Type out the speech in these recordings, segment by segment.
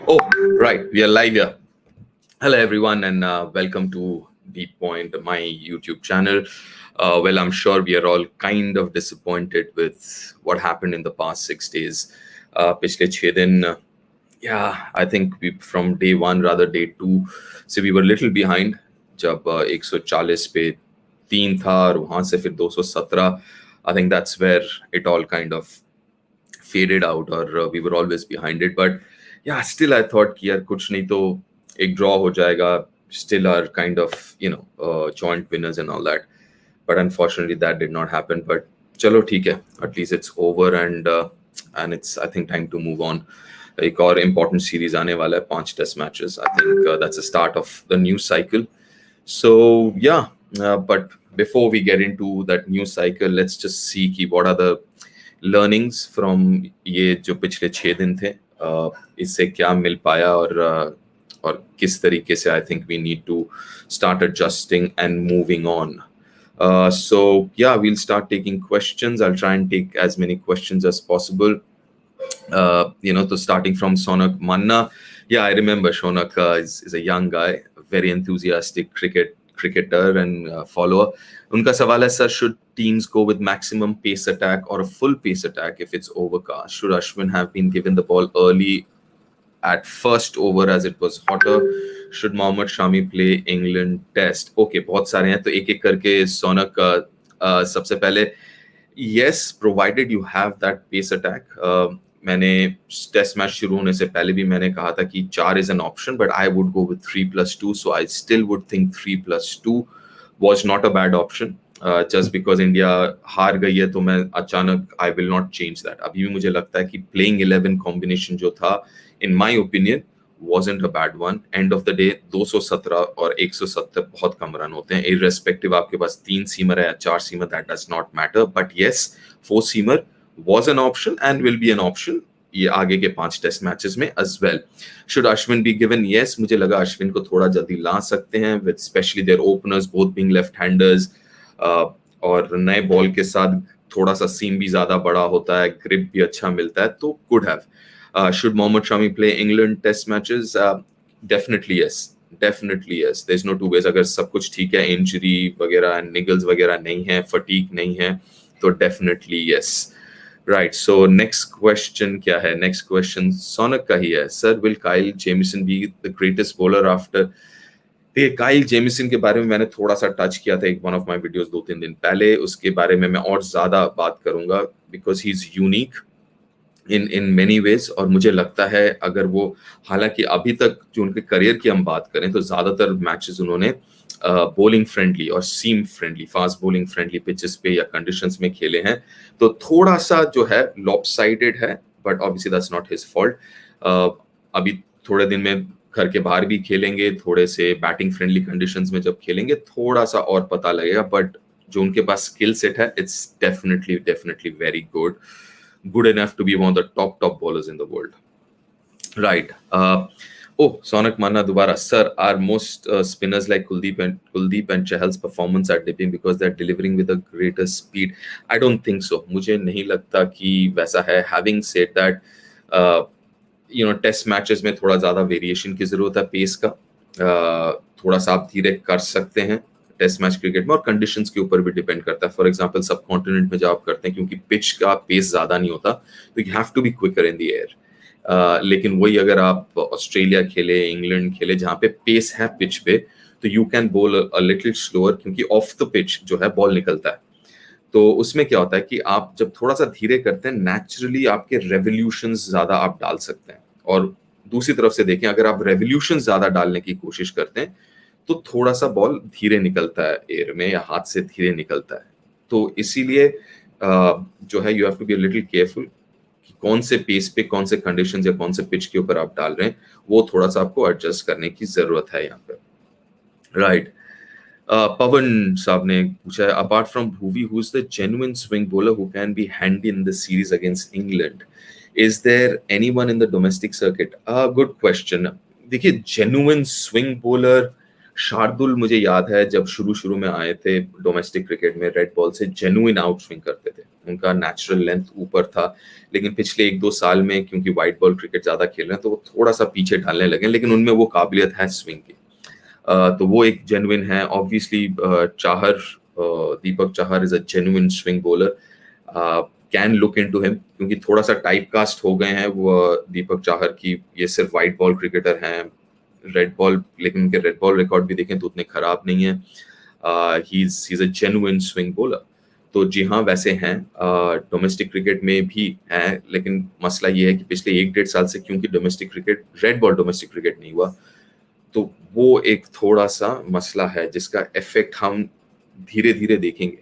Oh, right. We are live here. Hello, everyone, and welcome to Beat Point, my YouTube channel. Well, I'm sure we are all kind of disappointed with what happened in the past 6 days. पिछले 6 दिन, yeah, I think we from day one, rather day two, so we were little behind. जब 140 पे तीन था और वहां से फिर 217, I think that's where it all kind of faded out, or we were always behind it. But yeah, still I thought कि यार कुछ नहीं तो एक draw हो जाएगा. Still are kind of joint winners and all that. But unfortunately that did not happen. But चलो ठीक है, at least it's over, and it's I think time to move on. एक और important series आने वाला है, 5 test matches. I think that's the start of the new cycle. So yeah, but before we get into that new cycle, let's just see कि what are the learnings from ये जो पिछले 6 दिन थे. इससे क्या मिल पाया, और किस तरीके से I think we need to start adjusting and moving on. So yeah, we'll start taking questions. I'll try and take as many questions as possible. So starting from Sonak Manna. Yeah, I remember Sonak is a young guy, very enthusiastic cricketer and follower. Unka sawal hai, sir, should teams go with maximum pace attack or a full pace attack if it's overcast? Should Ashwin have been given the ball early at first over as it was hotter? Should Mohammad Shami play England test? Okay, बहुत सारे हैं, तो एक एक करके सोनक सबसे पहले, yes, provided you have that pace attack. मैंने टेस्ट मैच शुरू होने से पहले भी मैंने कहा था कि 4 is an option, but I would go with 3+2. So I still would think 3+2 was not a bad option. Just because India हार गई है तो मैं अचानक I will not change that. अभी भी मुझे लगता है कि प्लेइंग 11 कॉम्बिनेशन जो था, in my opinion, wasn't a bad one. End of the day 217 और 170 बहुत कम रन होते हैं. Irrespective आपके पास 3 सीमर है या 4 seamer, that does not matter. But yes, 4 seamer was an option and will be an option ये आगे के 5 टेस्ट मैचेस में as well. Should Ashwin be given? Yes, मुझे लगा अश्विन को थोड़ा जल्दी ला सकते हैं, with especially their openers both being left-handers. और नए बॉल के साथ थोड़ा सा सीम भी ज्यादा बड़ा होता है, ग्रिप भी अच्छा मिलता है, तो could have. Should Mohammad Shami play England test matches? Definitely yes. Definitely yes. There's no two ways. अगर सब कुछ ठीक है, इंजरी वगैरह, निगल्स वगैरह नहीं है, फटीक नहीं है, तो definitely yes. Right. So next question क्या है? Next question सोनक का ही है. Sir, will Kyle Jamieson be the greatest bowler after? देखिए, काइल जेमिसन के बारे में मैंने थोड़ा सा टच किया था एक वन ऑफ माय वीडियोस 2-3 दिन पहले. उसके बारे में मैं और ज्यादा बात करूंगा because he is unique in many ways. और मुझे लगता है अगर वो, हालांकि अभी तक जो उनके करियर की हम बात करें तो ज्यादातर मैचेस उन्होंने बॉलिंग फ्रेंडली और seam friendly, fast bowling friendly pitches पे या कंडीशंस में खेले हैं, तो थोड़ा सा जो है लॉपसाइडेड है. But obviously that's not his fault. अभी थोड़े दिन में घर के बाहर भी खेलेंगे, थोड़े से बैटिंग फ्रेंडली कंडीशंस में जब खेलेंगे थोड़ा सा और पता लगेगा. बट जो उनके पास स्किल सेट है, it's definitely definitely very good. Good enough to be one of the top bowlers in the world. Right. Oh, Sonak Manna Dubara. Sir, are most spinners like Kuldeep and Chahal's performance are dipping because they're delivering with a greater speed? I don't think so. मुझे नहीं लगता कि वैसा है. Having said that, test matches में थोड़ा ज्यादा variation की जरूरत है पेस का. थोड़ा सा आप धीरे कर सकते हैं टेस्ट मैच क्रिकेट में, और कंडीशंस के ऊपर भी डिपेंड करता है. फॉर एग्जांपल सब कॉन्टिनेंट में जब आप करते हैं, क्योंकि पिच का पेस ज्यादा नहीं होता, तो you have to be quicker in the air. लेकिन वही अगर आप ऑस्ट्रेलिया खेले, इंग्लैंड खेले, जहाँ पे पेस है पिच पे, तो you can ball a little slower, क्योंकि ऑफ द पिच जो है बॉल निकलता है. तो उसमें क्या होता है कि आप जब थोड़ा सा धीरे करते हैं, नेचुरली आपके रेवोल्यूशंस ज्यादा आप डाल सकते हैं. और दूसरी तरफ से देखें, अगर आप रेवोल्यूशन ज्यादा डालने की कोशिश करते हैं तो थोड़ा सा बॉल धीरे निकलता है एयर में, या हाथ से धीरे निकलता है. तो इसीलिए जो है you have to be a little careful कि कौन से पेस पे, कौन से कंडीशंस या कौन से पिच के ऊपर आप डाल रहे हैं, वो थोड़ा सा आपको एडजस्ट करने की जरूरत है यहाँ पे. राइट. पवन साहब ने पूछा है, apart from Bhuvi, who is the genuine swing bowler who can be handy in the series against England? Is there anyone in the domestic circuit? Good question. देखिए, जेन्युइन स्विंग बॉलर शार्दुल मुझे याद है जब शुरू शुरू में आए थे डोमेस्टिक क्रिकेट में, रेड बॉल से जेन्युइन आउट स्विंग करते थे, उनका नेचुरल लेंथ ऊपर था। लेकिन पिछले 1-2 साल में क्योंकि वाइट बॉल क्रिकेट ज्यादा खेल रहे हैं तो वो थोड़ा सा पीछे ढलने लगे, लेकिन उनमें वो काबिलियत है स्विंग की। तो वो एक जेन्युइन है। Obviously Chahar, Deepak Chahar is a genuine swing bowler. Can look into him, क्योंकि थोड़ा सा टाइप कास्ट हो गए हैं वो दीपक चाहर की, ये सिर्फ वाइट बॉल क्रिकेटर हैं। रेड बॉल, लेकिन उनके रेड बॉल रिकॉर्ड भी देखें तो उतने खराब नहीं है। He is a genuine swing bowler. तो जी हाँ, वैसे हैं, डोमेस्टिक क्रिकेट में भी हैं, लेकिन मसला ये है कि पिछले 1-1.5 साल से क्योंकि domestic cricket, red ball domestic cricket नहीं हुआ, तो वो एक थोड़ा सा मसला है जिसका इफेक्ट हम धीरे धीरे देखेंगे।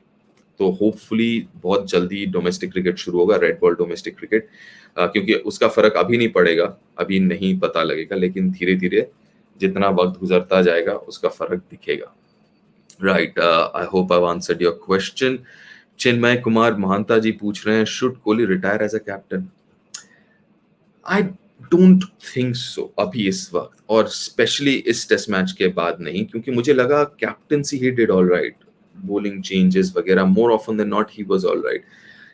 तो होपफुली बहुत जल्दी डोमेस्टिक क्रिकेट शुरू होगा, रेड बॉल डोमेस्टिक क्रिकेट, क्योंकि उसका फर्क अभी नहीं पड़ेगा, अभी नहीं पता लगेगा, लेकिन धीरे धीरे जितना वक्त गुजरता जाएगा उसका फर्क दिखेगा। Right, I hope I answered your question. Chinmay Kumar Mahanta ji पूछ रहे हैं, should Kohli retire as a captain? I don't think so अभी इस वक्त, और स्पेशली इस टेस्ट मैच के बाद नहीं, क्योंकि मुझे लगा captaincy he did all right, bowling changes वगैरह more often than not he was all right.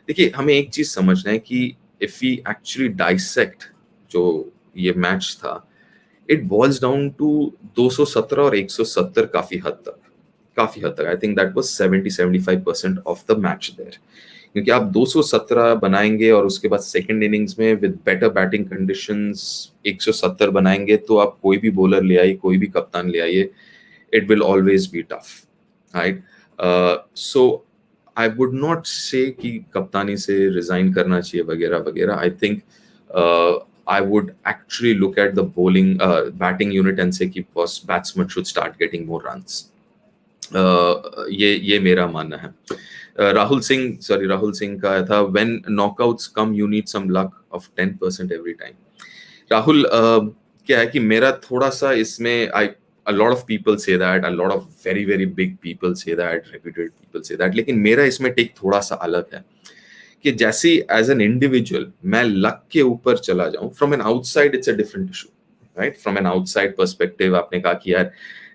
देखिए, हमें एक चीज समझना है कि इफ वी एक्चुअली डाइसेक्ट जो ये मैच था, इट बॉइल्स डाउन टू 217 और 170 काफी हद तक I think that was 70-75% of the match there. क्योंकि आप 217 बनाएंगे और उसके बाद सेकंड इनिंग्स में विद बेटर बैटिंग कंडीशंस 170 बनाएंगे, तो आप कोई भी बॉलर ले आइए, कोई भी कप्तान ले आइए, it will always be tough, right? So I would not से कि कप्तानी से रिजाइन करना चाहिए वगैरह वगैरह। I think I would actually look at the bowling, batting unit and say कि batsman should start getting more runs. ये मेरा मानना है। राहुल सिंह का था, when knockouts come you need some luck of 10% every time. Rahul, क्या है कि मेरा थोड़ा सा इसमें a lot of people say that, a lot of very very big people say that, reputed people say that, लेकिन मेरा इसमें टेक थोड़ा सा अलग है कि जैसे एज एन इंडिविजुअल मैं लक के ऊपर चला जाऊं, from an outside it's a different issue, right? From an outside perspective आपने कहा कि यार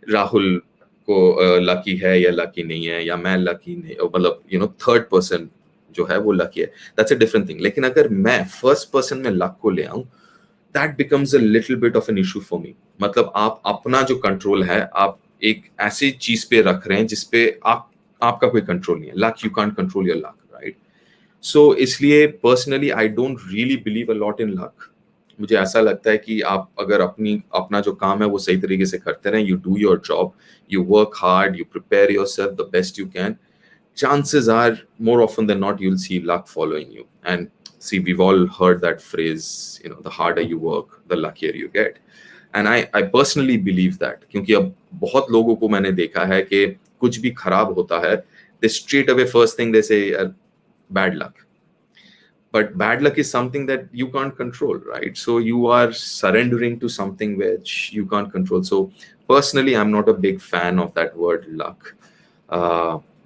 राहुल को लकी है या लकी नहीं है, या मैं लकी नहीं, मतलब थर्ड पर्सन जो है वो लकी है, दैट्स अ डिफरेंट थिंग। लेकिन अगर मैं फर्स्ट पर्सन में लक को ले आऊं, that becomes a little bit of an issue for me. मतलब आप अपना जो कंट्रोल है, आप एक ऐसी चीज पे रख रहे हैं जिसपे आपका कोई कंट्रोल नहीं है। Luck, you can't control your luck, right? So इसलिए personally I don't really believe a lot in luck. मुझे ऐसा लगता है कि आप अगर अपना जो काम है वो सही तरीके से करते रहें, you do your job, you work hard, you prepare yourself the best you can, chances are more often than not you'll see luck following you. And see, we've all heard that phrase, the harder you work the luckier you get. And I personally believe that, क्योंकि अब बहुत लोगों को मैंने देखा है कि कुछ भी खराब होता है, they straight away first thing they say bad luck. But bad luck is something that you can't control, right? So you are surrendering to something which you can't control. So personally, I'm not a big fan of that word luck.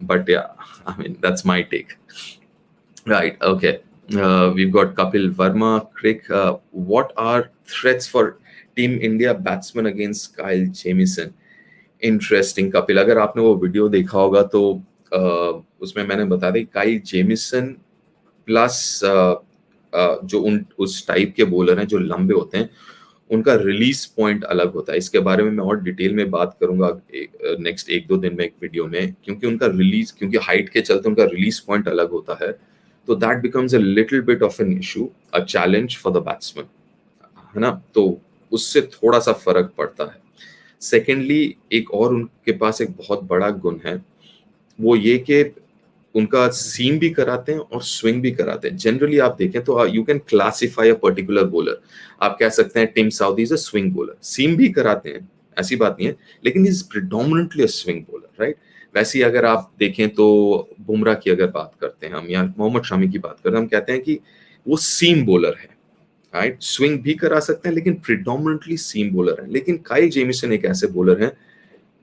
But yeah, I mean, that's my take. Right, okay. We've got Kapil Verma. Crick, what are threats for Team India batsmen against Kyle Jamieson? Interesting, Kapil. अगर आपने वो video देखा होगा तो उसमें मैंने बता दी, Kyle Jameson plus जो उस टाइप के बॉलर हैं जो लंबे होते हैं, उनका रिलीज पॉइंट अलग होता है। इसके बारे में मैं और डिटेल में बात करूंगा नेक्स्ट 1-2 दिन में एक वीडियो में, क्योंकि हाइट के चलते उनका रिलीज पॉइंट अलग होता है, तो that becomes a little bit of an issue, a challenge for the batsman, है ना? तो उससे थोड़ा सा फर्क पड़ता है। सेकेंडली, एक और उनके पास एक बहुत बड़ा गुण है, वो ये कि उनका सीम भी कराते हैं और स्विंग भी कराते हैं। जनरली आप देखें तो you can classify a particular bowler, आप कह सकते हैं Tim Southee is a swing bowler, seam भी कराते हैं, ऐसी बात नहीं है, लेकिन is predominantly a swing bowler, right? वैसे ही अगर आप देखें तो बुमराह की अगर बात करते हैं हम, या मोहम्मद शमी की बात करते हैं, हम कहते हैं कि वो सीम बॉलर है, राइट? स्विंग भी करा सकते हैं लेकिन प्रिडोमिनेंटली सीम बॉलर है। लेकिन काइल जेमिसन एक ऐसे बॉलर हैं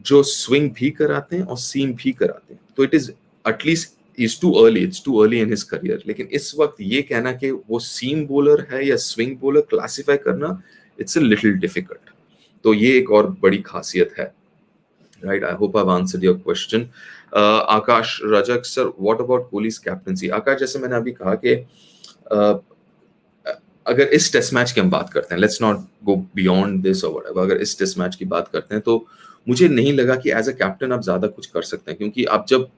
जो स्विंग भी कराते हैं और सीम भी कराते हैं। तो it is at least it's too early in his career. लेकिन इस वक्त ये कहना कि वो सीम बॉलर है या स्विंग बॉलर क्लासिफाई करना, इट्स अ लिटिल डिफिकल्ट। तो ये एक और बड़ी खासियत है। right? I hope I've answered your question. Akash Rajak sir, what about Kohli's captaincy? Akash, जैसे मैंने अभी कहा कि uh, अगर इस टेस्ट मैच की हम बात करते हैं, let's not go beyond this और व्हाटएवर, अगर इस टेस्ट मैच की बात करते हैं तो मुझे नहीं लगा कि एज अ कैप्टन आप ज्यादा कुछ कर सकते हैं, क्योंकि आप जब,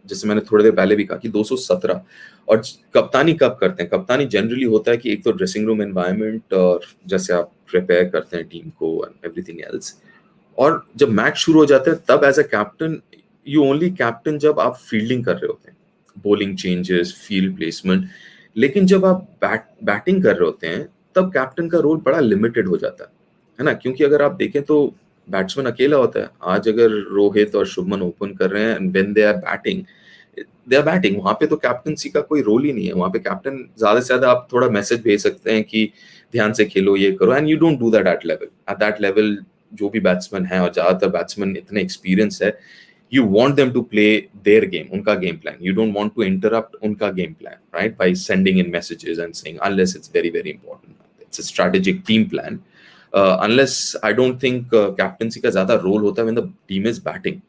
जैसे मैंने थोड़ी देर पहले भी कहा कि 217, और कप्तानी कब करते हैं? कप्तानी जनरली होता है कि एक तो ड्रेसिंग रूम एनवायरनमेंट और जैसे आप प्रिपेयर करते हैं टीम को एंड एवरीथिंग एल्स, और जब मैच शुरू हो जाता है तब as a captain you only captain जब आप फील्डिंग कर रहे होते हैं, बॉलिंग चेंजेस, फील्ड प्लेसमेंट। लेकिन जब आप बैटिंग कर रहे होते हैं तब कैप्टन का रोल बड़ा लिमिटेड हो जाता है ना? क्योंकि अगर आप देखें तो बैट्समैन अकेला होता है। आज अगर रोहित और शुभमन ओपन कर रहे हैं and when they are batting, वहां पे तो कैप्टनसी का कोई रोल ही नहीं है। वहां पे कैप्टन ज्यादा से ज्यादा आप थोड़ा मैसेज भेज सकते हैं कि ध्यान से खेलो, ये करो, and you don't do that at that level. जो भी बैट्समैन है, और ज्यादातर बैट्समैन इतने एक्सपीरियंस है, you want them to play their game, unka game plan. You don't want to interrupt unka game plan, right? By sending in messages and saying, unless it's very, very important. It's a strategic team plan. Unless I don't think captaincy का ज़्यादा role होता है when the team is batting.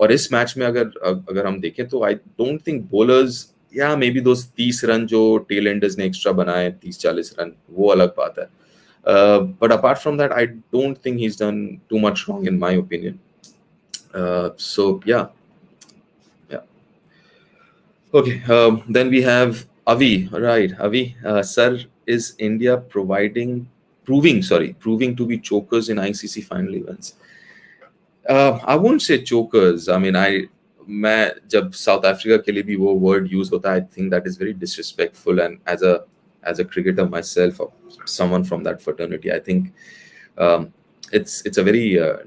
और इस match में अगर अगर हम देखें तो I don't think bowlers, या मे बी दोस्त 30 रन जो टेल एंडर्स ने एक्स्ट्रा बनाए, 30-40 रन, वो अलग बात है. But apart from that, I don't think he's done too much wrong in my opinion. So yeah. Okay. Then we have Avi. Right, Avi. Sir, is India proving to be chokers in ICC final events? I won't say chokers. I mean, मैं जब south Africa के लिए भी वो word use होता है, आई think that is very disrespectful, and as a cricketer myself, or someone from that fraternity, I think it's a very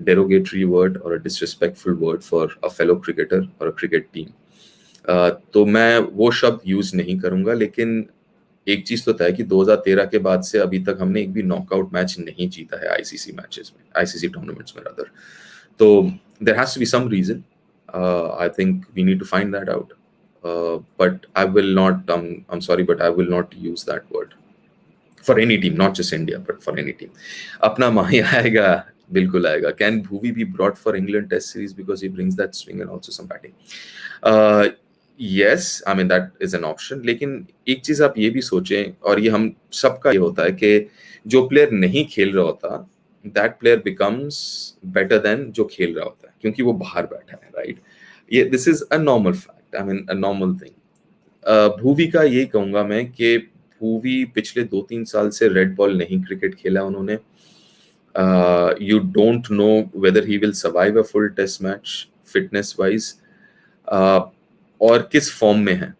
derogatory word or a disrespectful word for a fellow cricketer or a cricket team. तो मैं वो शब्द use नहीं करूंगा, लेकिन एक चीज तो तय है कि 2013 के बाद से अभी तक हमने एक भी नॉकआउट मैच नहीं जीता है आईसीसी मैचेस में, आईसीसी टूर्नामेंट्स में रादर. तो there has to be some reason. I think we need to find that out. But I will not, I'm sorry, but I will not use that word for any team, not just India, but for any team. अपना माही आएगा, बिल्कुल आएगा. Can Bhuvi be brought for England Test Series because he brings that swing and also some batting? Yes, I mean that is an option. लेकिन एक चीज आप ये भी सोचें, और ये हम सबका ये होता है कि जो प्लेयर नहीं खेल रहा होता, that player becomes better than जो खेल रहा होता है, क्योंकि वो बाहर बैठा है, right? ये this is a normal fact. I mean, a normal thing. Bhuvi का ये कहूंगा मैं कि भूवी पिछले 2-3 साल से रेड बॉल नहीं क्रिकेट खेला उन्होंने. You don't know whether he will survive a full test match fitness wise, और किस फॉर्म में है.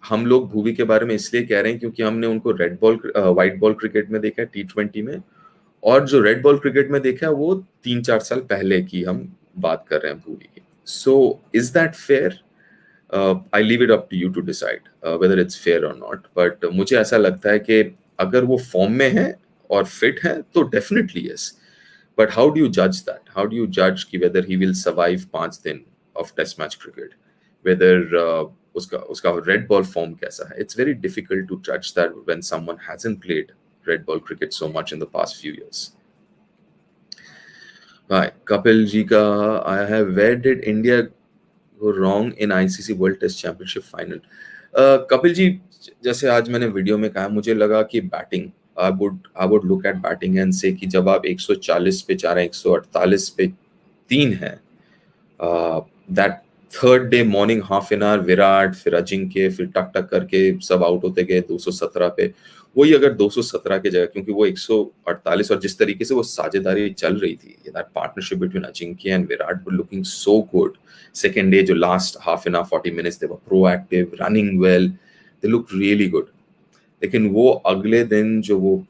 हम लोग भूवी के बारे में इसलिए कह रहे हैं क्योंकि हमने उनको red ball white ball cricket में देखा है, T20 में, और जो रेड बॉल क्रिकेट में देखा है वो 3-4 साल पहले की हम बात कर रहे हैं भूवी की. So is that fair? I leave it up to you to decide whether it's fair or not. But मुझे ऐसा लगता है कि अगर वो फॉर्म में है और फिट है तो definitely yes. But how do you judge that? How do you judge कि whether he will survive 5 दिन of test match cricket? Whether उसका red ball form कैसा है? It's very difficult to judge that when someone hasn't played red ball cricket so much in the past few years. Right, Kapil ji का I have, where did India go wrong in ICC World Test Championship Final? Kapil ji, जैसे आज मैंने video में कहा, मुझे लगा कि batting, I would look at batting and say कि जब आप 140 पे जा रहे हैं, 148 पे 3 है, that third day morning half an hour, Virat, फिर अजिंक्य, फिर टक टक करके सब आउट होते गए 217 पे. वही अगर 217 की जगह, क्योंकि वो 148, और जिस तरीके से वो साझेदारी चल रही थी, that partnership between Ajinkya and Virat were looking so good. Second day जो last half an hour 40 minutes they were proactive, running well, they look really good. लेकिन वो अगले दिन जो वो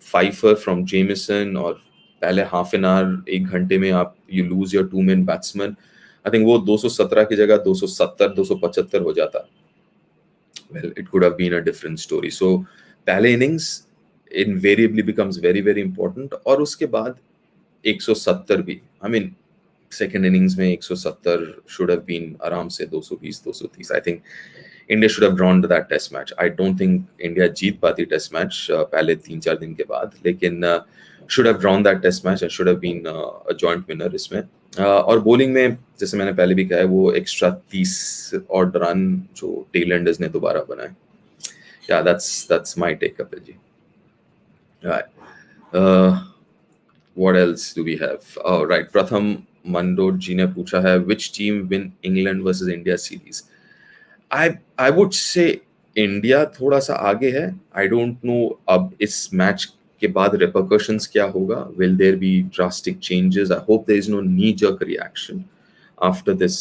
फाइफर फ्रॉम जेमिसन, और पहले हाफ एन आवर 1 घंटे में आप you lose your 2 main batsman, I think वो 217 की जगह 270 275 हो जाता. Well, it could have been a different story. So पहले innings invariably becomes very very important, और उसके बाद 170 भी. आई मीन सेकेंड इनिंग्स में 170 शुड हैव बीन आराम से 220 230. I think India should have drawn that test match. I don't think India जीत पाती टेस्ट मैच पहले 3-4 दिन के बाद, लेकिन should have drawn that test match and should have been a joint winner इसमें. और बॉलिंग में जैसे मैंने पहले भी कहा है, वो एक्स्ट्रा 30 और रन जो टेलएंडर्स ने दोबारा बनाए. या that's my take up ji. Right. What else do we have? Oh, right. Pratham Mandod ji ने पूछा है, which team win England versus India series? I would say India थोड़ा सा आगे है. आई डोंट नो अब इस मैच के बाद repercussions क्या होगा. Will there be drastic changes? I hope there is no knee-jerk reaction after this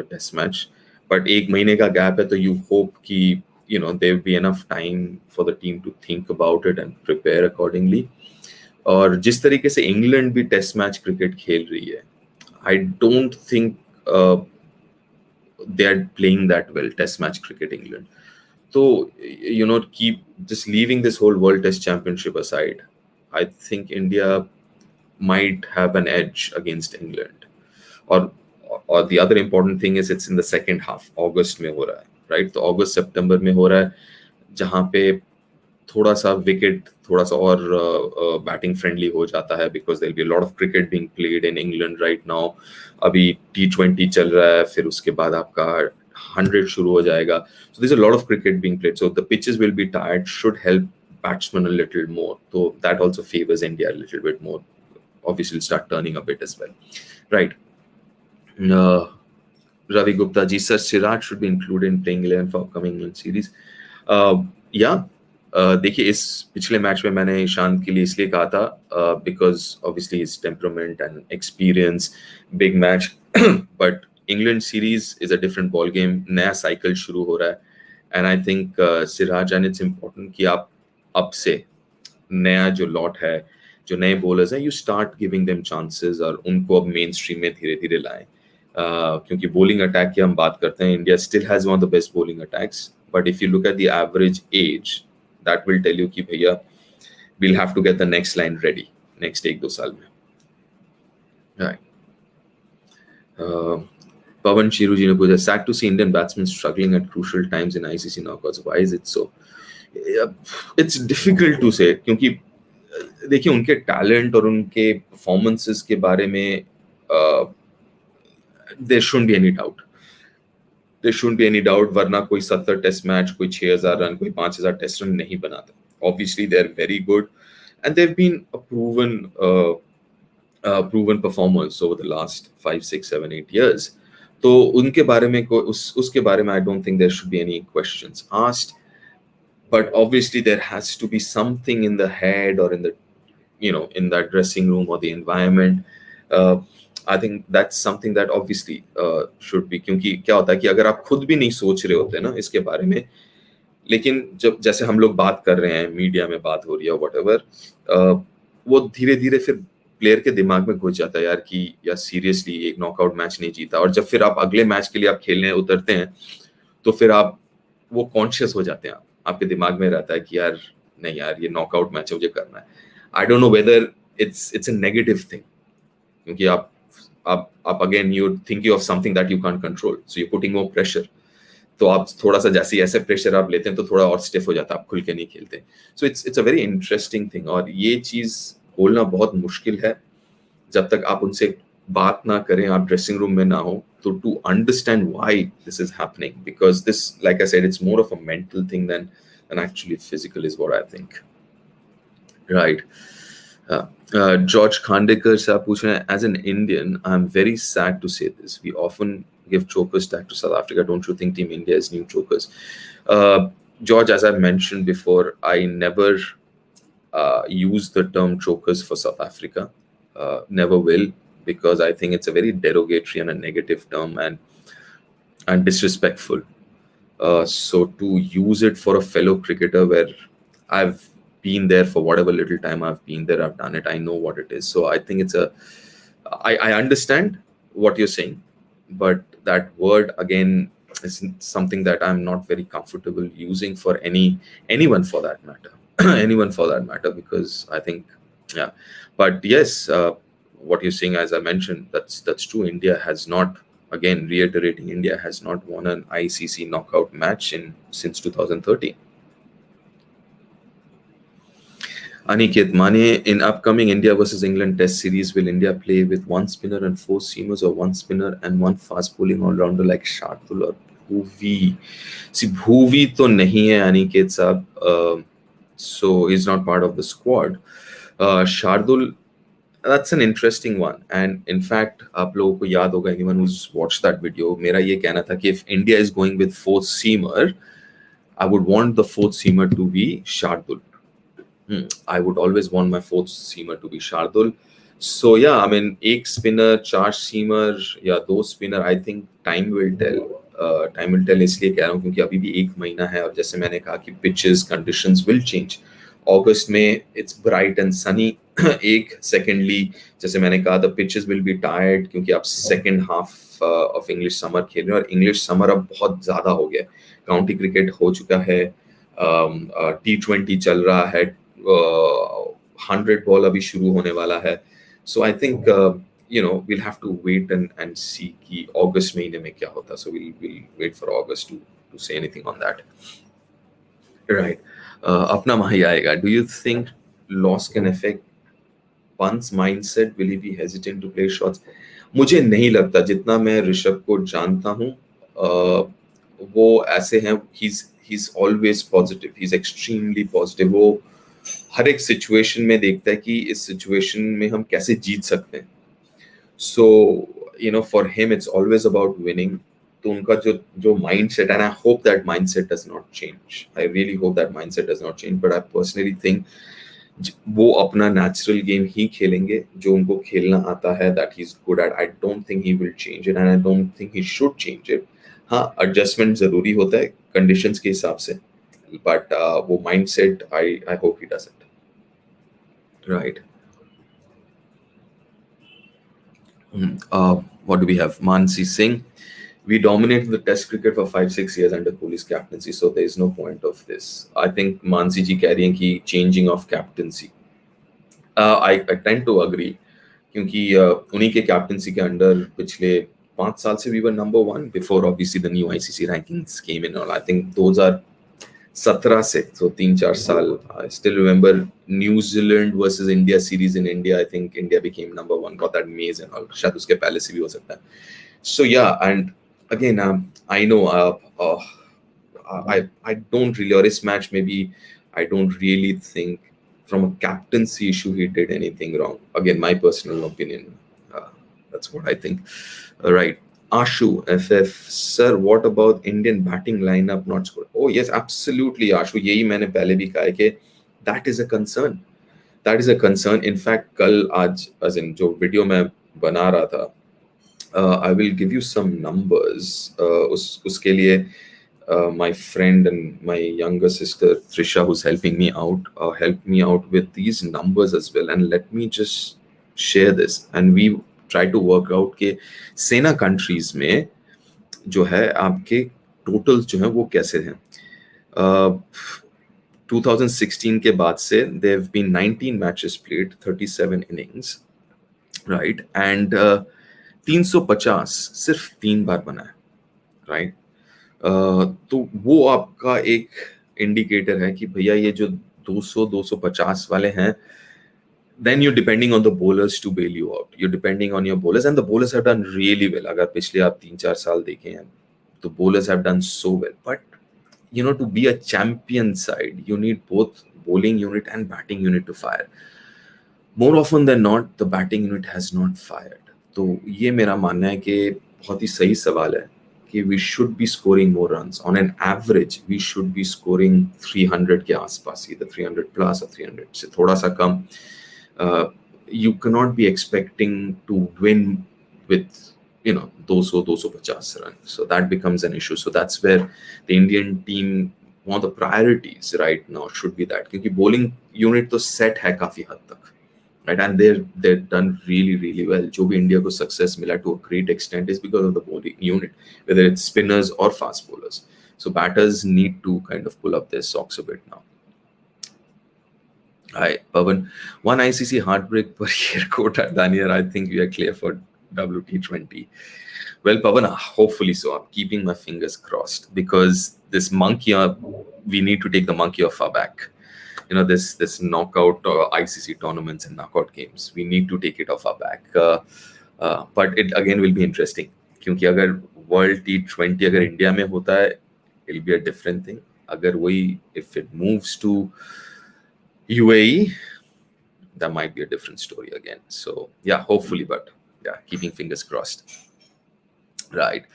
test match. But एक महीने का गैप है, तो you hope कि there will be enough time for the team to think about it and prepare accordingly. और जिस तरीके से इंग्लैंड भी टेस्ट मैच क्रिकेट खेल रही है, आई don't think they are playing that well test match cricket England. So keep just leaving this whole world test championship aside, I think India might have an edge against England. or the other important thing is it's in the second half. August में हो रहा है, right? तो August September में हो रहा है, जहाँ पे थोड़ा सा विकेट थोड़ा सा और बैटिंग फ्रेंडली हो जाता है, because there will be a lot of cricket being played in England right now. अभी T20 चल रहा है, फिर उसके बाद आपका 100 शुरू हो जाएगा. So there is a lot of cricket being played, so the pitches will be tired, should help batsmen a little more. So that also favors India a little bit more. Obviously, it'll start turning a bit as well. Right. Ravi Gupta ji, sir, Siraj should be included in playing 11 for upcoming England series. Yeah. देखिए, इस पिछले match में मैंने ईशान के लिए इसलिए कहा था because obviously is temperament and experience, big match. But England series is a different ball game. नया साइकिल शुरू हो रहा है, and I think Siraj, and it's important कि आप अब से नया जो लॉट है, जो नए बॉलर्स हैं, you start giving them chances और उनको अब मेन स्ट्रीम में धीरे धीरे लाएं. क्योंकि बॉलिंग अटैक की हम बात करते हैं, India still has one of the best bowling attacks, but if you look at the average age, that will tell you कि भैया we'll have to get the next line ready next 1-2 साल में. Right. Pavan Chiru ji ने पूछा, sad to see Indian batsmen struggling at crucial times in ICC knockouts. Why is it so? It's difficult to say, क्योंकि देखिए उनके talent और उनके performances के बारे में there shouldn't be any doubt. There shouldn't be any doubt, वरना कोई 70 टेस्ट मैच, कोई 6000 रन, कोई 5000 टेस्ट रन नहीं बनाता. Obviously they are very good and they've been a proven performers over the last 5, 6, 7, 8 years. तो उनके बारे में उसके बारे में I don't think there should be any questions asked. But obviously there has to be something in the head or in the in that dressing room or the environment. I think that's something that obviously should be, क्योंकि क्या होता है कि अगर आप खुद भी नहीं सोच रहे होते ना इसके बारे में, लेकिन जब जैसे हम लोग बात कर रहे हैं, मीडिया में बात हो रही है, व्हाटएवर, वो धीरे धीरे फिर प्लेयर के दिमाग में घुस जाता है यार कि यार सीरियसली एक नॉकआउट मैच नहीं जीता. और जब फिर आप अगले मैच के लिए आप खेलने उतरते हैं, तो फिर आप वो कॉन्शियस हो जाते हैं, आपके दिमाग में रहता है कि यार नहीं यार, ये नॉकआउट मैच है, मुझे करना है. I don't know whether it's a negative thing, क्योंकि आप again you thinking of something that you can't control, so you putting more pressure. तो आप थोड़ा सा जैसे ऐसे प्रेशर आप लेते हैं, तो थोड़ा और स्टिफ हो जाता है, आप खुल के नहीं खेलते. So it's a very interesting thing, और ये चीज बोलना बहुत मुश्किल है जब तक आप उनसे बात ना करें, आप ड्रेसिंग रूम में ना हो, तो to understand why this is happening, because this, like I said, it's more of a mental thing than actually physical, is what I think. Right. George Khandekar sir पूछ रहे हैं, as an Indian, I'm very sad to say this. We often give chokers tag to South Africa. Don't you think Team India is new chokers? George, as I mentioned before, I never use the term chokers for South Africa. Never will, because I think it's a very derogatory and a negative term and disrespectful. So to use it for a fellow cricketer, where I've been there for whatever little time I've been there, I've done it, I know what it is. So I think I understand what you're saying, but that word again is something that I'm not very comfortable using for anyone for that matter. Anyone for that matter, because I think, yeah. But yes, what you're saying, as I mentioned, that's true. India has not, again reiterating, India has not won an ICC knockout match since 2013. Aniket Mane, in upcoming India versus England Test series, will India play with one spinner and four seamers, or one spinner and one fast bowling all rounder like Shardul or Bhuvi? See, Bhuvi to nahi hai Aniket sahab, so he's not part of the squad. Shardul, that's an interesting one. And in fact, आप लोगों को याद होगा, anyone who's watched that video, मेरा ये कहना था कि if India is going with fourth seamer, I would want the fourth seamer to be Shardul. I would always want my fourth seamer to be Shardul. So yeah, I mean, एक spinner, चार seamer या दो spinner, I think time will tell. Time will tell इसलिए कह रहा हूँ क्योंकि अभी भी एक महीना है और जैसे मैंने कहा कि pitches conditions will change. August में it's bright and sunny. एक secondly, जैसे मैंने कहा, the pitches will be tired क्योंकि आप second half of English summer खेल रहे हैं और English summer अब बहुत ज़्यादा हो गया. County cricket हो चुका है, T20 चल रहा है, 100 बॉल अभी शुरू होने वाला है. So I think we'll have to wait and see कि August महीने में क्या होता. So we'll wait for August to say anything on that. Right. अपना माही आएगा. Do you think loss can affect Pant's mindset? Will he be hesitant to play shots? मुझे नहीं लगता. जितना मैं ऋषभ को जानता हूँ, वो ऐसे हैं. He's always positive. He's extremely positive. वो हर एक सिचुएशन में देखता है कि इस सिचुएशन में हम कैसे जीत सकते हैं. So for him it's always about winning. तो उनका जो mindset, and I hope that mindset does not change. I really hope that mindset does not change. But I personally think वो अपना natural game ही खेलेंगे जो उनको खेलना आता है, that he's good at. I don't think he will change it, and I don't think he should change it. हाँ, adjustment जरूरी होता है conditions के हिसाब से, but वो mindset I hope he doesn't. Right. What do we have? Mansi Singh. We dominated the Test cricket for 5-6 years under Kohli's captaincy, so there is no point of this. I think Mansi ji carrying की changing of captaincy. I tend to agree क्योंकि उन्हीं के captaincy के under पिछले 5 साल से we were number one before obviously the new ICC rankings came in. I think those are 17 से, so 3-4 साल. I still remember New Zealand versus India series in India. I think India became number one, got that maze and all. शायद उसके पहले से भी हो सकता है. So yeah, and again, I know I don't really, or this match maybe I don't really think from a captaincy issue he did anything wrong. Again, my personal opinion. That's what I think. Right. Ashu FF, sir, what about Indian batting lineup not scored? Oh yes, absolutely, Ashu. यही मैंने पहले भी कहा है कि that is a concern. That is a concern. In fact, कल आज as in जो वीडियो मैं बना रहा था, I will give you some numbers. उसके लिए my friend and my younger sister Trisha, who's helping me out, helped me out with these numbers as well. And let me just share this. And we try to work out कि सेना countries में जो है आपके totals जो है वो कैसे हैं. 2016 के बाद से there have been 19 matches played, 37 innings, right? And 350 सिर्फ 3 बार बना है, राइट. तो वो आपका एक इंडिकेटर है कि भैया ये जो 200-250 वाले हैं, then you're depending on the bowlers to bail you out. You're depending on your bowlers, and the bowlers have done really well. अगर पिछले आप 3-4 साल देखें हैं, तो bowlers have done so well. But to be a champion side, you need both bowling unit and batting unit to fire. More often than not, the batting unit has not fired. तो ये मेरा मानना है कि बहुत ही सही सवाल है कि we should be scoring more runs. On an average, we should be scoring 300 के आसपास, either 300 plus or 300 से थोड़ा सा कम. You cannot be expecting to win with 200-250 runs. So that becomes an issue. So that's where the Indian team, one of the priorities right now should be that. क्योंकि bowling unit तो set है काफी हद तक. Right, and they're done really well. जो भी India को success मिला to a great extent is because of the bowling unit, whether it's spinners or fast bowlers. So batters need to kind of pull up their socks a bit now. Hi, Pavan. One ICC heartbreak per year quota, Daniel. I think we are clear for WT20. Well, Pavan, hopefully so. I'm keeping my fingers crossed because this monkey, we need to take the monkey off our back. this knockout ICC tournaments and knockout games. We need to take it off our back. But it again will be interesting. क्योंकि अगर World T20 अगर India में होता है, it'll be a different thing. अगर वही if it moves to UAE, that might be a different story again. So yeah, hopefully, but yeah, keeping fingers crossed. Right.